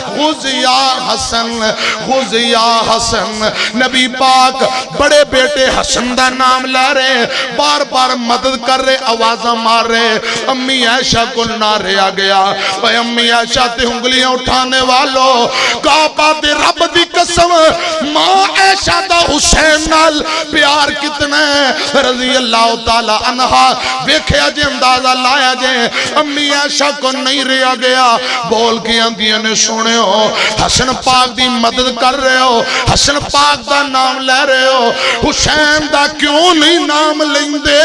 خوزیا حسن، خوزیا حسن، نبی پاک بڑے بیٹے حسن دا نام لے رہے، بار بار مدد کر رہے، آوازہ مار رہے، امی عائشہ کو نعرے آ گیا، اوہ امی عائشہ تے انگلیاں اٹھانے والو، کعبہ دے رب دی قسم، ماں عائشہ دا حسین نال پیار کتنا ہے رضی اللہ تعالی عنہ ویکھیا جے اندازہ لایا جے امی عائشہ کو نہیں رہا گیا بول کے آندیاں نے سونے ہو حسن پاک دی مدد کر رہے ہو حسن پاک دا نام لے رہے ہو حسین دا کیوں نہیں نام لیندے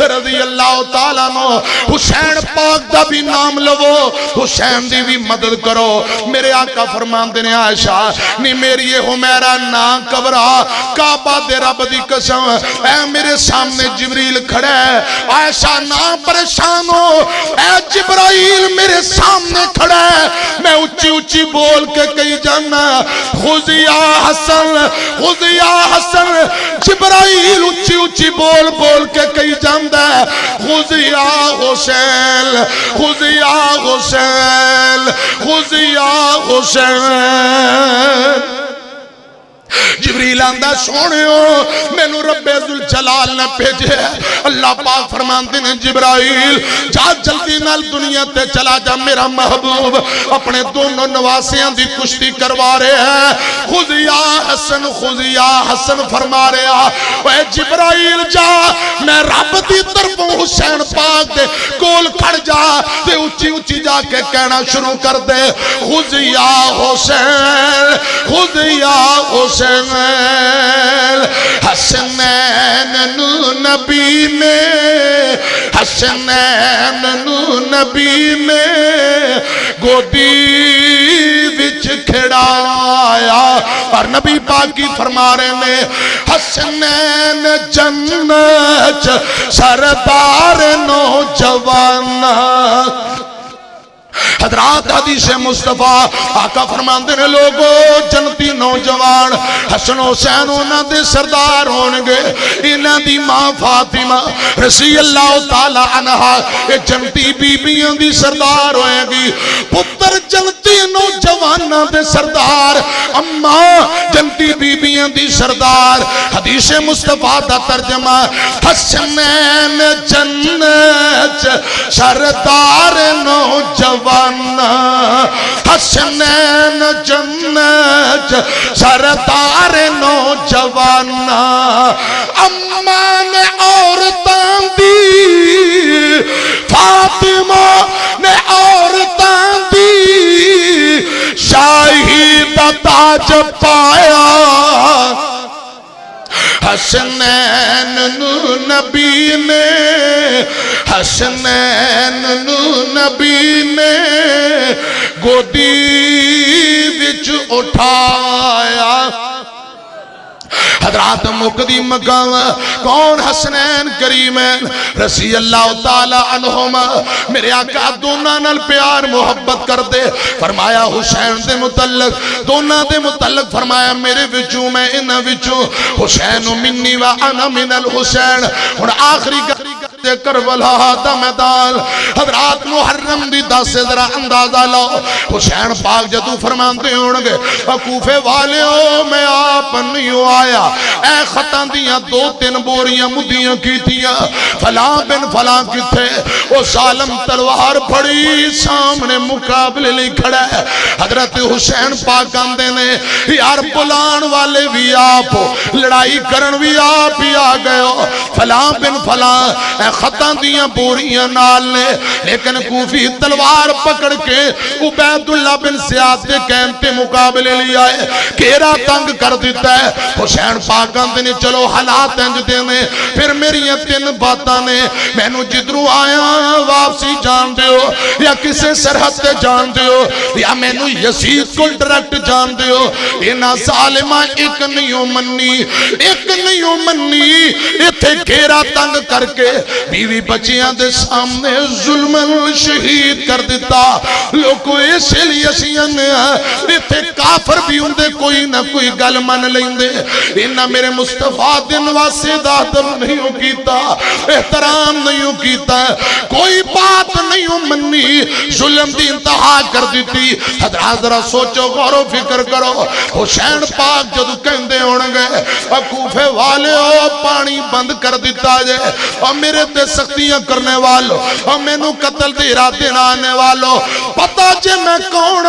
رضی اللہ تعالیٰ نو حسین پاک دا بھی نام لو حسین دی بھی مدد کرو میرے آقا فرمان دینے عائشہ نہیں میری یہ حمیرہ نا کبرا کعبہ دے رب دی قسم اے میرے سامنے جبریل کھڑے عائشہ نا پریشان ہو اے جبرائیل میرے سامنے کھڑے میں اچھی اچھی بول کے کہی جانا خذ یا حسن خذ یا حسن جبرائیل اچھی اچھی بول بول کے کہی جاندہ خذ یا حسین خذ یا حسین خذ یا حسین جبریل آندہ سونے ہو میں نو رب ذوالجلال نے بھیجے اللہ پاک فرماندے نے جبرائیل جا جلدی نال دنیا تے چلا جا میرا محبوب اپنے دونوں نواسیاں دی کشتی کروا رہے ہیں خذ یا حسن فرما رہے ہیں اے جبرائیل جا میں رب دی طرفوں حسین پاک دے کول کھڑ جا تے اچھی اچھی جا کے کہنا شروع کر دے خذ یا حسین خذ یا حسین حسنین نو نبی نے حسنین نو نبی نے گودی وچ کھڑایا اور نبی پاک کی فرما رہے نے حسنین جنت سردار نوجوان حضرات حدیث مصطفیٰ آقا فرماندے نے لوگو جنتی نوجوان حسن حسین انہاں دے سردار ہونگے انہاں دی ماں فاطمہ رضی اللہ تعالی عنہ یہ جنتی بیبیاں دی سردار ہوئے گی پتر جنتی نوجواناں دے سردار اماں جنتی بیبیاں دی سردار حدیث مصطفیٰ دا ترجمہ حسنین جنت سردار نوجوان حسنین جنت سردار نوجوان اماں نے عورتاں دی فاطمہ نے عورتاں دی شاہی دا تاج پایا حسنین نو نبی نے حسنین نو نبی نے گودی وچ اٹھایا حضرات مقدی مقام کون حسنین کریمین رضی اللہ تعالی عنہما میرے آقا دونوں نال پیار محبت کر دے فرمایا حسین دے متعلق دونوں دے متعلق فرمایا میرے وچوں میں انہ وچوں حسین منی و انا من الحسین اور آخری کربلا دا میدان حضرات محرم دی دا سے ذرا اندازہ لو حسین پاک جدو فرمانتے ہونگے کوفے والے ہو میں آپ نہیں آیا اے خطاں دیاں دو تین بوریاں مدیاں کی تیاں فلاں بن فلاں کی تھے وہ ظالم تلوار پھڑی سامنے مقابلے لے کھڑا ہے حضرت حسین پاک آندے نے یار بلان والے بھی آپ لڑائی کرن بھی آپ ہی آ گئے ہو فلاں بن فلاں اے خطاں دیاں بوریاں نال نے لیکن کوفی تلوار پکڑ کے عبید اللہ بن زیاد دے کہنتے مقابلے لیا ہے کیرا تنگ کر دیتا ہے حسین پاک آندے نے چلو حالات انج دے میں پھر میری تین باتاں نے میں نو جدرو آیا واپسی جان دیو یا کسے سرحد تے جان دیو یا میں نو یزید کو ڈائریکٹ جان دیو اینا ظالمہ ایک نہیں منی ایتھے گھیرا تنگ کر کے بیوی بچیاں دے سامنے ظلم شہید کر دیتا لوگو اسے لیے سیاں ایتھے کافر بھی ہوں دے کوئی نہ کوئی گل من لیں دے انہا میرے مصطفیٰ دن واسے دادم نہیں ہو کیتا احترام نہیں ہو کیتا کوئی بات نہیں ہو منی ظلم دی انتہا کر دیتی حضرات ذرا سوچو غور و فکر کرو حسین پاک جدو کہندے ہونے کوفے والے ہو پانی بند کر دیتا جائے اور میرے تے سختیاں کرنے والو اور میں نو قتل دے ارادے آنے والو پتا جے میں کون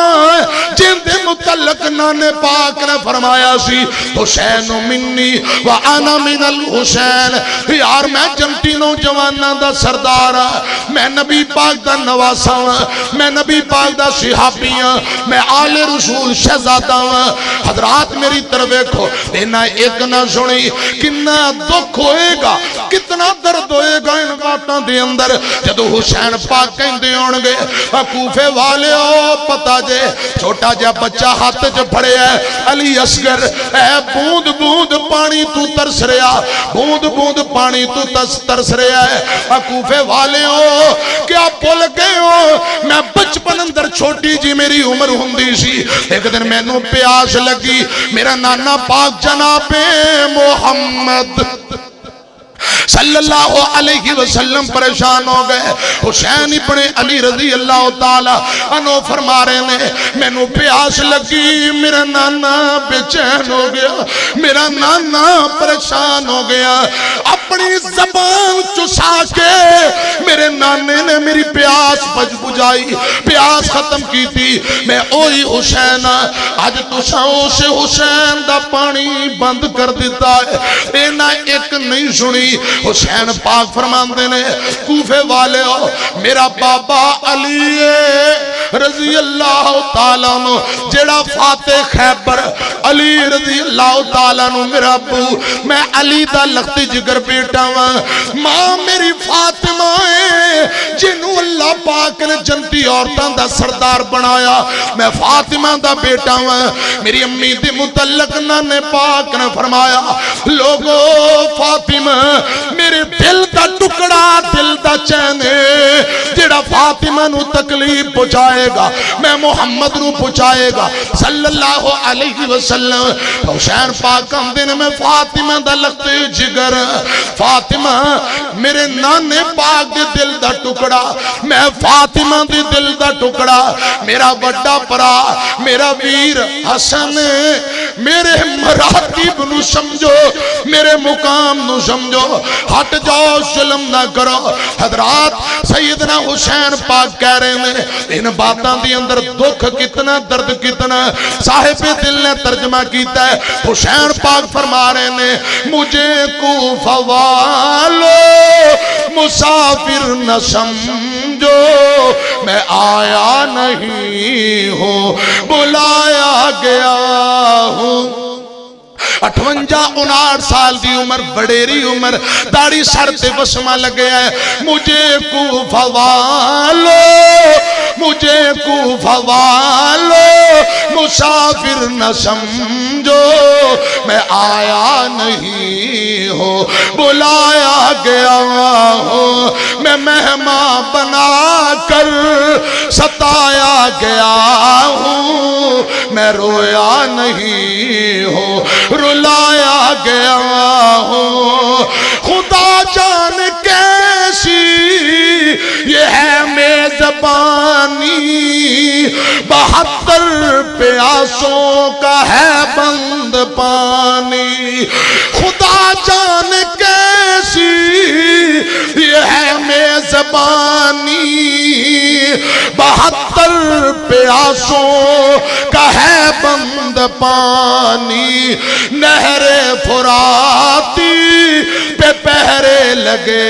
جن دے متعلق نانے پاک نے فرمایا فرمایا سی حسین منی وانا من الحسین، یار میں جنتی نوجواناں دا سردار ہاں، میں نبی پاک دا نواسا ہاں، میں نبی پاک دا صحابی ہاں، میں آل رسول شہزادہ ہاں۔ حضرات میری طرف دیکھو، اینا ایک نہ سنی، کتنا دکھ ہوئے گا، کتنا درد ہوئے گا ان باتاں دے اندر جدو حسین پاک کہندے ہونگے کوفے والے ہو پتا جے چھوٹا جا بچہ ہاتھ جو پڑے ہے علی اصغر، اے بوند بوند پانی تو ترس رہا، بوند بوند پانی تو ترس رہا ہے، کوفے والے ہو کیا بھول گئے ہو میں بچپن اندر چھوٹی جی میری عمر ہوندی سی، ایک دن میں نو پیاس لگی، میرا نانا پاک جناب محمد صلی اللہ علیہ وسلم پریشان ہو گئے، حسین ابن علی رضی اللہ تعالیٰ عنہ فرما رہے نے میں نو پیاس لگی، میرا نانا بے چین ہو گیا، میرا نانا پریشان ہو گیا، اپنی زبان چسا کے میرے نانے نے میری پیاس بجائی، پیاس ختم کی تھی، میں اوہی حسین آج تساؤں سے حسین دا پانی بند کر دیتا ہے، اینا ایک نہیں سنی۔ حسین پاک فرماندے نے کوفے والے ہو میرا بابا علی رضی اللہ تعالیٰ عنہ جیڑا فاتح خیبر علی رضی اللہ تعالیٰ عنہ میرا ابو، میں علی دا لختی جگر بیٹا ہوں، ماں میری فاطمہ ہے جنہوں اللہ پاک نے جنتی عورتان دا سردار بنایا، میں فاطمہ دا بیٹا ہوں۔ میری امی دی متعلق نانے پاک نے فرمایا لوگو فاطمہ میرے دل دا ٹکڑا دل دا چینے جڑا فاطمہ نو تکلیف پہنچائے گا میں محمد نو پہنچائے گا صلی اللہ علیہ وسلم۔ حسین پاک ہم دن میں فاطمہ دا لگتے جگر، فاطمہ میرے نانے پاک دے دل دا ٹکڑا، میں فاطمہ دے دل دا ٹکڑا، میرا بڑا پرا میرا ویر حسن، میرے مراتب نو سمجھو، میرے مقام نو سمجھو، ہٹ جاؤ ظلم نہ کرو۔ حضرات سیدنا حسین پاک کہہ رہے ہیں ان باتاں دی اندر دکھ کتنا درد کتنا، صاحب دل نے ترجمہ کیتا ہے، حسین پاک فرما رہے ہیں مجھے کوفہ والو مسافر نہ سمجھو، میں آیا نہیں ہوں بلایا گیا ہوں۔ 58-59 سال دی عمر، بڑیری عمر، داڑھی سر تے وسمہ لگے ہے، مجھے کوفہ والو مجھے کوفہ والو مسافر نہ سمجھو، میں آیا نہیں ہوں بلایا گیا ہوں، میں مہمان بنا کر ستایا گیا ہوں، میں رویا نہیں ہوں رلایا گیا ہوں، خدا جان کیسی یہ ہے میزبانی، 72 پیاسوں کا ہے بند پانی، خدا جان کیسی یہ ہے میزبانی، 72 پیاسوں کا ہے بند پانی، نہر فراتی پہ پہرے لگے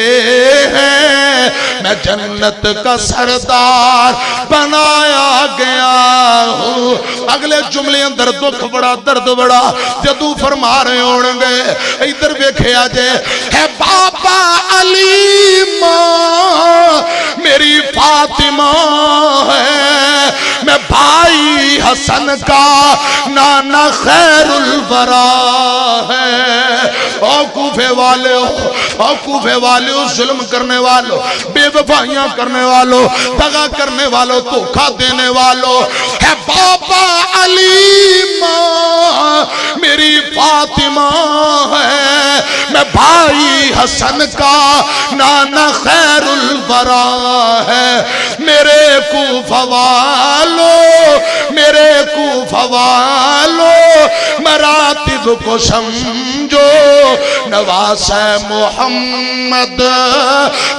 ہیں، میں جنت کا سردار بنایا گیا ہوں۔ اگلے جملے اندر دکھ بڑا درد بڑا جدو فرما رہے ہونگے، ادھر بیکھیا جے ہے بابا علی ماں میری فاطمہ ہے، میں بھائی حسن کا نانا خیر الورا ہے۔ او کوفے والے ہو، او کوفے والے ہو، ظلم کرنے والو، بے وفائیاں کرنے والو، دغا کرنے والو، دھوکا دینے والو، ہے بابا علی ماں میری فاطمہ ہے، میں بھائی حسن کا نانا خیر الورا ہے، میرے کوفہ والو میرے کوفہ والو مراتب مراتب کو سمجھو، نواز محمد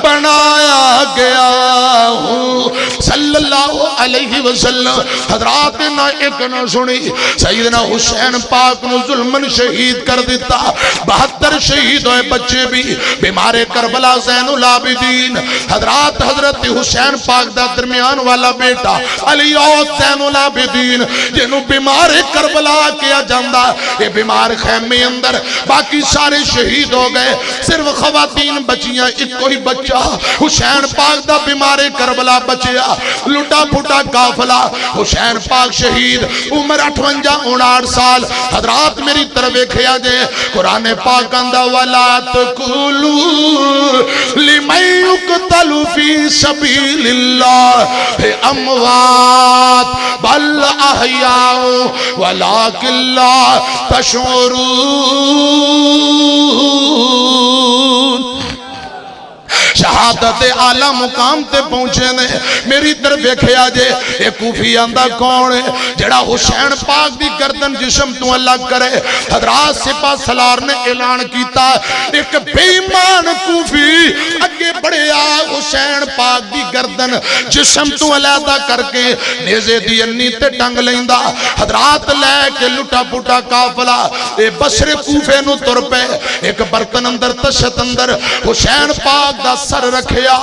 بنایا گیا ہوں صلی اللہ علیہ وسلم۔ حضرات نے ایک نہ سنی، سیدنا حسین پاک نو ظلمن شہید کر دیتا، 72 شہید ہوئے بچے بھی، بیمار کربلا زین العابدین حضرات حضرت حسین پاک دا درمیان والا بیٹا علی اور زین العابدین جنہوں بیمار کربلا کیا جاندہ، یہ بیمار خیمے اندر باقی سارے شہید ہو گئے، صرف خواتین بچیاں، ایک کوئی بچہ حسین پاک دا بیمار کربلا بچیا، لٹا پھٹا قافلہ، حسین پاک شہید، عمر 58-59 سال۔ حضرات میری طرف کھیا جے، قرآن پاک اندہ وَلَا تَقُولُوا لِمَنْ يُقْتَلُ فِي سَبِيلِ اللَّهِ أَمْوَاتٌ بَلْ أَحْيَاءٌ وَلَكِنْ لَا تَشْعُرُونَ۔ شہادت اعلیٰ مقام تے پہنچے نے، میری طرف دیکھیا جے، ایک کوفی آندہ کون ہے جڑا حسین پاک دی گردن جسم تو اللہ کرے۔ حضرات سپاہ سالار نے اعلان کیتا، ایک بے ایمان کوفی اگے بڑھے آ، حسین پاک دی گردن جسم تو علیحدہ کر کے نیزے دی انی تے ٹنگ لیندہ، حضرات لے کے لٹا پٹا قافلہ اے بصرے کوفے نو تر پہ، ایک برتن اندر تشت اندر حسین پاک دا سر رکھیا،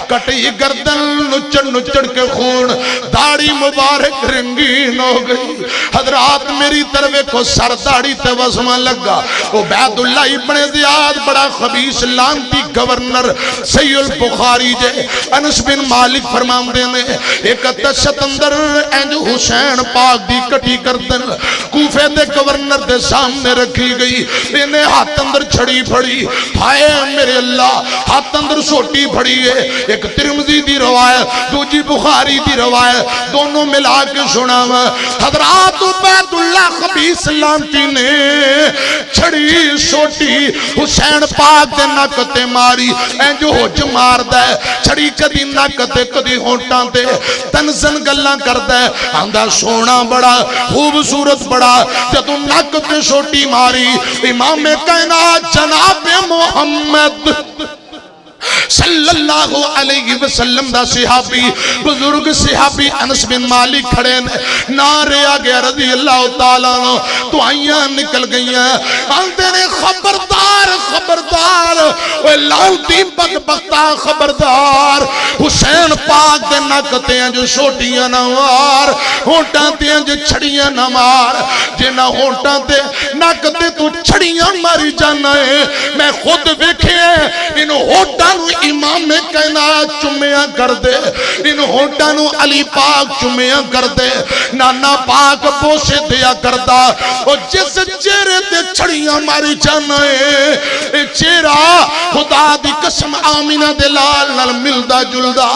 کٹی گردن نچڑ نچڑ کے خون، داڑھی مبارک رنگین ہو گئی۔ حضرات میری طرف کو سر داڑھی تے وزمہ لگا، عبید اللہ ابن زیاد بڑا خبیث لانتی گورنر سی البخاری جے، انس بن مالک فرمان دینے، ایک تشت اندر اینج حسین پاک دی کٹی گردن کوفے دے گورنر دے سامنے رکھی گئی، انہیں ہاتھ اندر چھڑی پھڑی، ہائے میرے اللہ، ہاتھ اندر سوٹی پھڑی ہے، ایک ترمذی دی روایت، دوجی بخاری دی روایت، دونوں ملا کے سنا۔ حضرات عبید اللہ خبیث لانتی نے چھڑی سوٹی حسین پاک دے نکتے ماری، این جو ہوج مار دے، چھڑی کدی نکتے کدی ہونٹاں دے، تنزن گلہ کر دے، آندہ سونا بڑا خوبصورت بڑا، جدو نکتے سوٹی ماری، امام کائنات جناب محمد صلی اللہ علیہ وسلم دا صحابی، بزرگ صحابی انس بن مالک کھڑے نے، نعرے آگیا رضی اللہ تعالیٰ عنہ، تو آئیاں نکل گئیاں، آندے نے خبردار خبردار، وہ لانتی بدبختہ خبردار، حسین پاک دے نکتے ہیں جو شوٹیاں نہ مار، ہونٹاں دے جو چھڑیاں نہ مار، جنہ ہونٹاں دے نکتے تو چھڑیاں ماری جانا ہے، میں خود ویکھے ان ہونٹاں امام کائنات چمیاں کر دے، ان ہونٹانو علی پاک چمیاں کر دے، نانا پاک بوسے دیا کردا، اور جس چہرے تے چھڑیاں ماری جانا ہے، چہرہ خدا دی قسم آمینہ دے لال نال ملدا جلدا،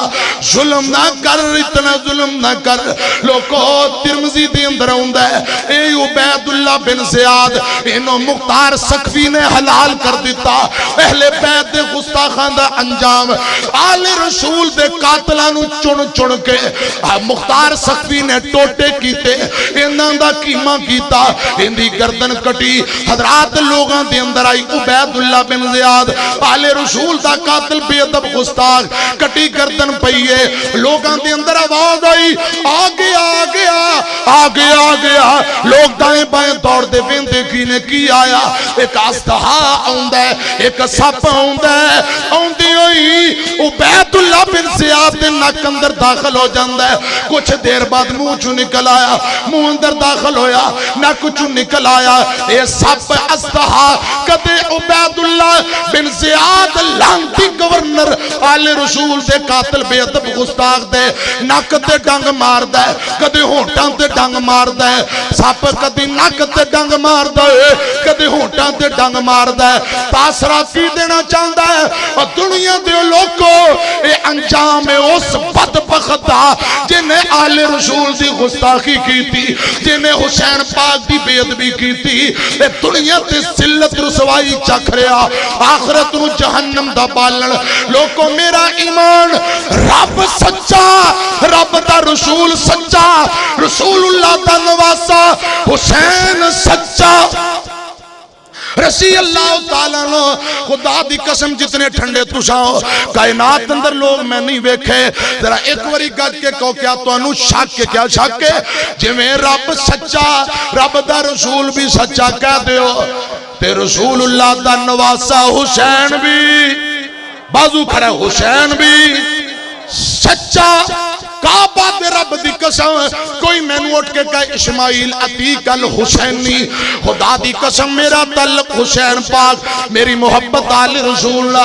ظلم نہ کر، اتنا ظلم نہ کر، لوگو ترمذی دے اندر ہوندہ ہے، اے عبید اللہ بن زیاد، انہوں مختار سقفی نے حلال کر دیتا، اہل بیت دے گستاخان دا انجام، آل رسول دے قاتلانو چن چن کے مختار سقفی نے ٹوٹے کیتے، انہاں دا کیمہ کیتا، اندھی گردن کٹی، حضرات لوگاں دے اندر آئی، عبید اللہ بن زیاد آل رسول دا قاتل بے ادب گستاخ، کٹی گردن پئیے، لوگاں دے اندر آواز آئی، آگے آگے آگے آگے لوگ دائیں بائیں دوڑ دے ویندے کینے کی آیا، ایک آستہا آؤندہ ہے، ایک سپ آؤندہ ہے، آؤندی ہوئی عبید اللہ بن زیاد دے نک اندر داخل ہو جاندہ ہے، کچھ دیر بعد منہ چو نکل آیا، منہ اندر داخل ہویا، نک چو نکل آیا، اے سپ آستہا کدے عبید اللہ بن زیاد لانتی گورنر آل رسول دے قاتل بے ادب گستاخ دے نک تے ڈنگ مار دے، کدے ہونٹاں تے ڈنگ مار دے، سپ کدے نک تے ڈنگ مار دے، کدے ہونٹاں تے ڈنگ مار دے، تاثرہ کی دینا چاہتا ہے، اور دنیا دے لوگوں اے انجام اس بدبخت دا جنہیں آل رسول دی گستاخی کی تھی، جنہیں حسین پاک دی بے ادبی کی تھی، اے دنیا تے ذلت رسوائی چکھ رہا، آخرت نو جہنم دا بالن، لوگوں میرا ایمان رب سچا، رب دا رسول سچا، رسول اللہ دا نواسا، حسین سچا، رسی اللہ تعالیٰ نو خدا دی قسم جتنے ٹھنڈے تساؤ کائنات اندر لوگ میں نہیں بیکھے ذرا ایک وری گج کے کہو کیا تو انو شک کے کیا شک کے جی میں رب سچا رب دا رسول بھی سچا کہہ دیو تے رسول اللہ دا نواسا حسین بھی بازو کھڑا حسین بھی سچا کعبہ دے رب دی قسم کوئی میں نے اٹھ کے کہا اسماعیل عتیق الحسینی خدا دی قسم میرا تعلق حسین پاک میری محبت آل رسول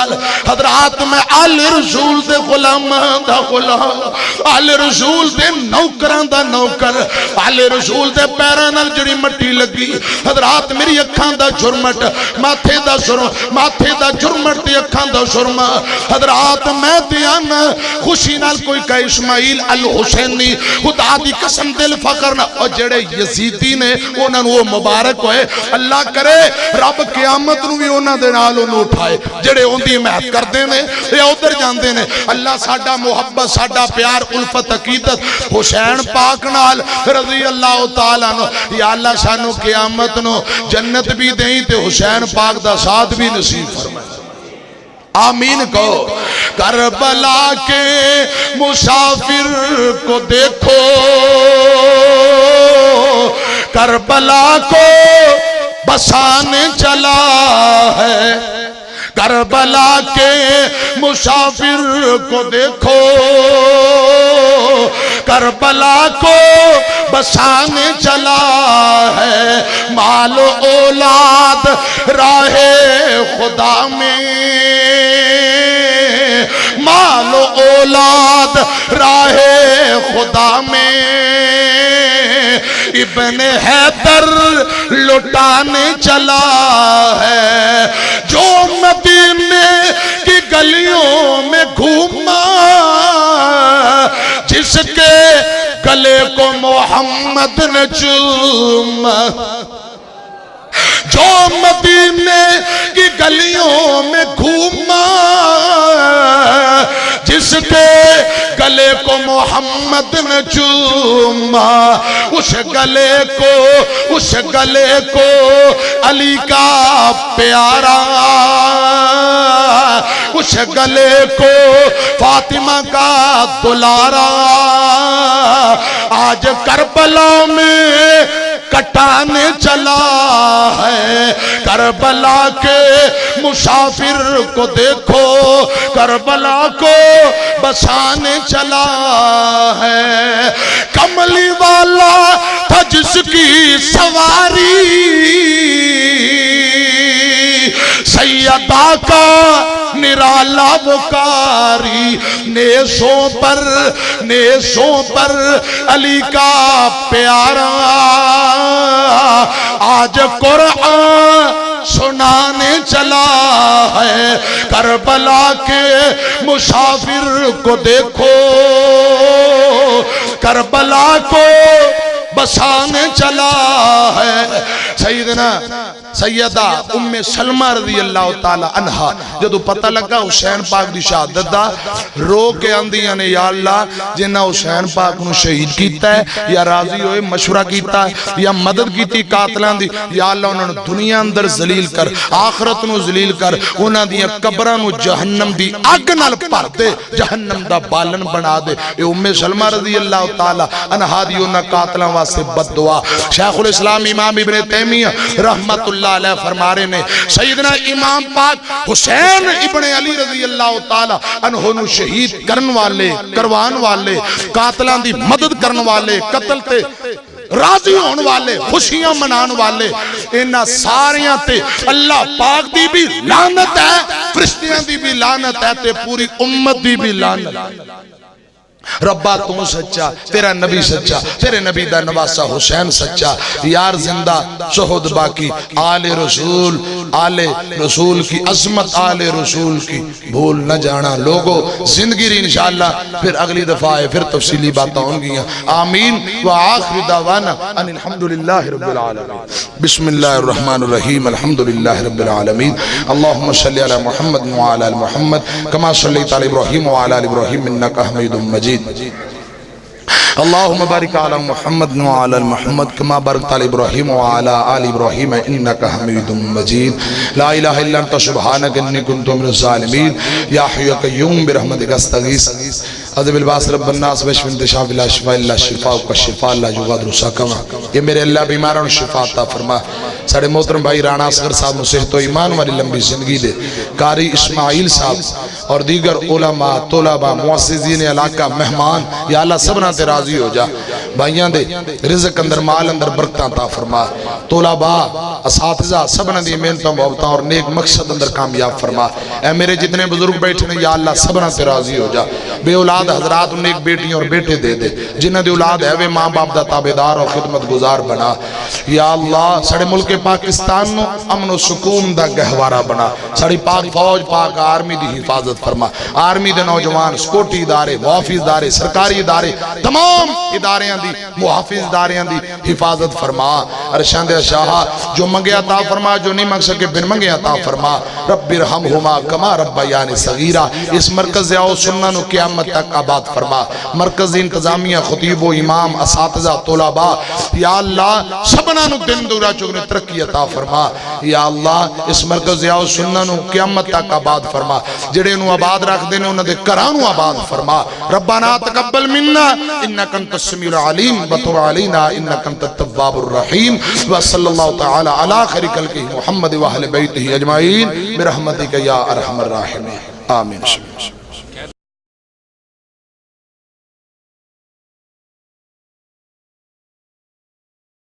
حضرات میں آل رسول دے غلام دا غلام آل رسول دے نوکران دا نوکر آل رسول دے پیران جڑی مٹی لگی حضرات میری اکھان دا جرمٹ ماتھے دا جرمٹ دی اکھان دا شرما حضرات میں دیان خوشی نال کوئی کہا اسماعیل الحسینی خدا دی قسم دل فقر نہ اور جڑے یزیدی نے انہوں وہ مبارک ہوئے اللہ کرے رب قیامت نو بھی انہوں دے نال انہوں اٹھائے جڑے ان دی محب کر دینے یا ادھر جان دینے اللہ ساڑھا محبت ساڑھا پیار الفت عقیدت حسین پاک نال رضی اللہ تعالیٰ نو یا اللہ سانو قیامت نو جنت بھی دیں تے حسین پاک دا ساتھ بھی نصیب فرمائے آمین کہو کربلا کے مسافر کو دیکھو کربلا کو بسانے چلا ہے کربلا کے مسافر کو دیکھو کربلا کو بسانے چلا ہے مال و اولاد راہ خدا میں مال و اولاد راہ خدا میں ابن حیدر لٹانے چلا ہے جو مدینے کی گلیوں میں گھوما جس کے گلے کو محمد نے چوما جو مدینے کی گلیوں میں گھوما جس کے گلے کو محمد نے چوما اس گلے کو علی کا پیارا اس گلے کو فاطمہ کا دلارا آج کربلا میں کٹانے چلا ہے کربلا کے مسافر کو دیکھو کربلا کو بسانے چلا ہے کملی والا تھا جس کی سواری سیدہ کا نرالا وکاری نیسوں پر علی کا پیارا آج قرآن سنانے چلا ہے کربلا کے مسافر کو دیکھو کربلا کو بسانے چلا ہے سیدہ ام سلمہ رضی اللہ تعالی عنہ جدو پتہ لگا حسین پاک دی شہادت دا رو کے آندیاں نے یا اللہ جنہ حسین پاک نو شہید کیتا ہے یا راضی ہوئے مشورہ کیتا ہے یا مدد کیتی قاتلان دی یا اللہ انہوں نے دنیا اندر ذلیل کر آخرت نو ذلیل کر انہاں دی قبراں نو جہنم دی اگ نال بھر دے جہنم دا بالن بنا دے اے ام سلمہ رضی اللہ تعالی عنہ دی انہاں قاتلاں واسطے بد دعا شیخ الاسلام امام ابن تیمیہ رحمت اللہ علیہ فرما رہے نے سیدنا امام پاک حسین ابن علی رضی اللہ تعالی عنہ نو شہید کرن والے کروان والے قاتلان دی مدد کرن والے قتل تے راضی ہون والے خوشیاں منان والے انہاں ساریاں تے اللہ پاک دی بھی لعنت ہے فرشتیاں دی بھی لعنت ہے تے پوری امت دی بھی لعنت ربا تو سچا تیرا نبی سچا تیرے نبی دا نواسا حسین سچا یار زندہ شہد باقی آل رسول کی عظمت آل رسول کی بھول نہ جانا لوگو زندگی ری انشاءاللہ پھر اگلی دفعہ ہے پھر تفصیلی باتیں ہوں گی آمین وآخر دعوانا ان الحمدللہ رب العالمین بسم اللہ الرحمن الرحیم الحمدللہ رب العالمین اللہم صلی علی محمد وعلی محمد کما صلیت علی ابراہیم وعلی ابراہیم انکا حمید مجید اللهم بارك على محمد وعلى محمد كما باركت على ابراهيم وعلى آل ابراهيم انك حميد مجيد لا اله الا انت سبحانك اني كنت من الظالمين يا حي يا قيوم برحمتك استغيث اذهب الباس رب الناس واشف انت شافي لا شفاء الا شفاءك والشفاء لا يغادر سقما. یہ میرے اللہ بیماروں کو شفا عطا فرما. ساڑھے محترم بھائی رانا اصغر صاحب نے صحت و ایمان والی لمبی زندگی دے. قاری اسماعیل صاحب اور دیگر علماء طلباء معززین علاقہ مہمان یا اللہ سبنا تے راضی ہو جا. بھائیان دے رزق اندر مال اندر برکتاں عطا فرما. طلباء اساتذہ سبنا دی محنتوں محبتاں اور نیک مقصد اندر کامیاب فرما. اے میرے جتنے بزرگ بیٹھے ہیں یا اللہ سبنا تے راضی ہو جا. بے اولاد حضرات انہیں ایک بیٹی اور بیٹے دے دے. جنہیں دی اولاد ہے وہ ماں باپ دا تابعدار اور خدمت گزار بنا. یا اللہ ساڑھے ملک پاکستان نو امن و سکون دا گہوارہ بنا. ساڑھی پاک فوج پاک آرمی دی حفاظت فرما. آرمی دے نوجوان سکوٹی ادارے محافظ ادارے سرکاری ادارے تمام اداریاں دی محافظ اداریاں دی حفاظت فرما. ارشان دے شاہ جو منگے عطا فرما جو نہیں منگ سکے بن منگے عطا فرما. رب ارحمہما کما ربیانی صغیرہ. اس مرکز آؤ سننا نو قیامت تک آباد فرما. مرکز انتظامیہ خطیب و امام اساتذہ طلباء یا اللہ سبنا نو دن دورا چکنے ترقی عطا فرما. یا اللہ اس مرکز آؤ سننا نو قیامت تک آباد فرما. جڑے نو آباد رکھ دینے انہوں نے کرانو آباد فرما. ربنا تقبل منا انکا انت السمیع العلیم وتب علینا انکا انت التواب الرحیم. وصلی اللہ تعالی علی خیر خلقہ محمد و اہل بیتہ اجمعین برحمتک یا ارحم الراحمین. آمین.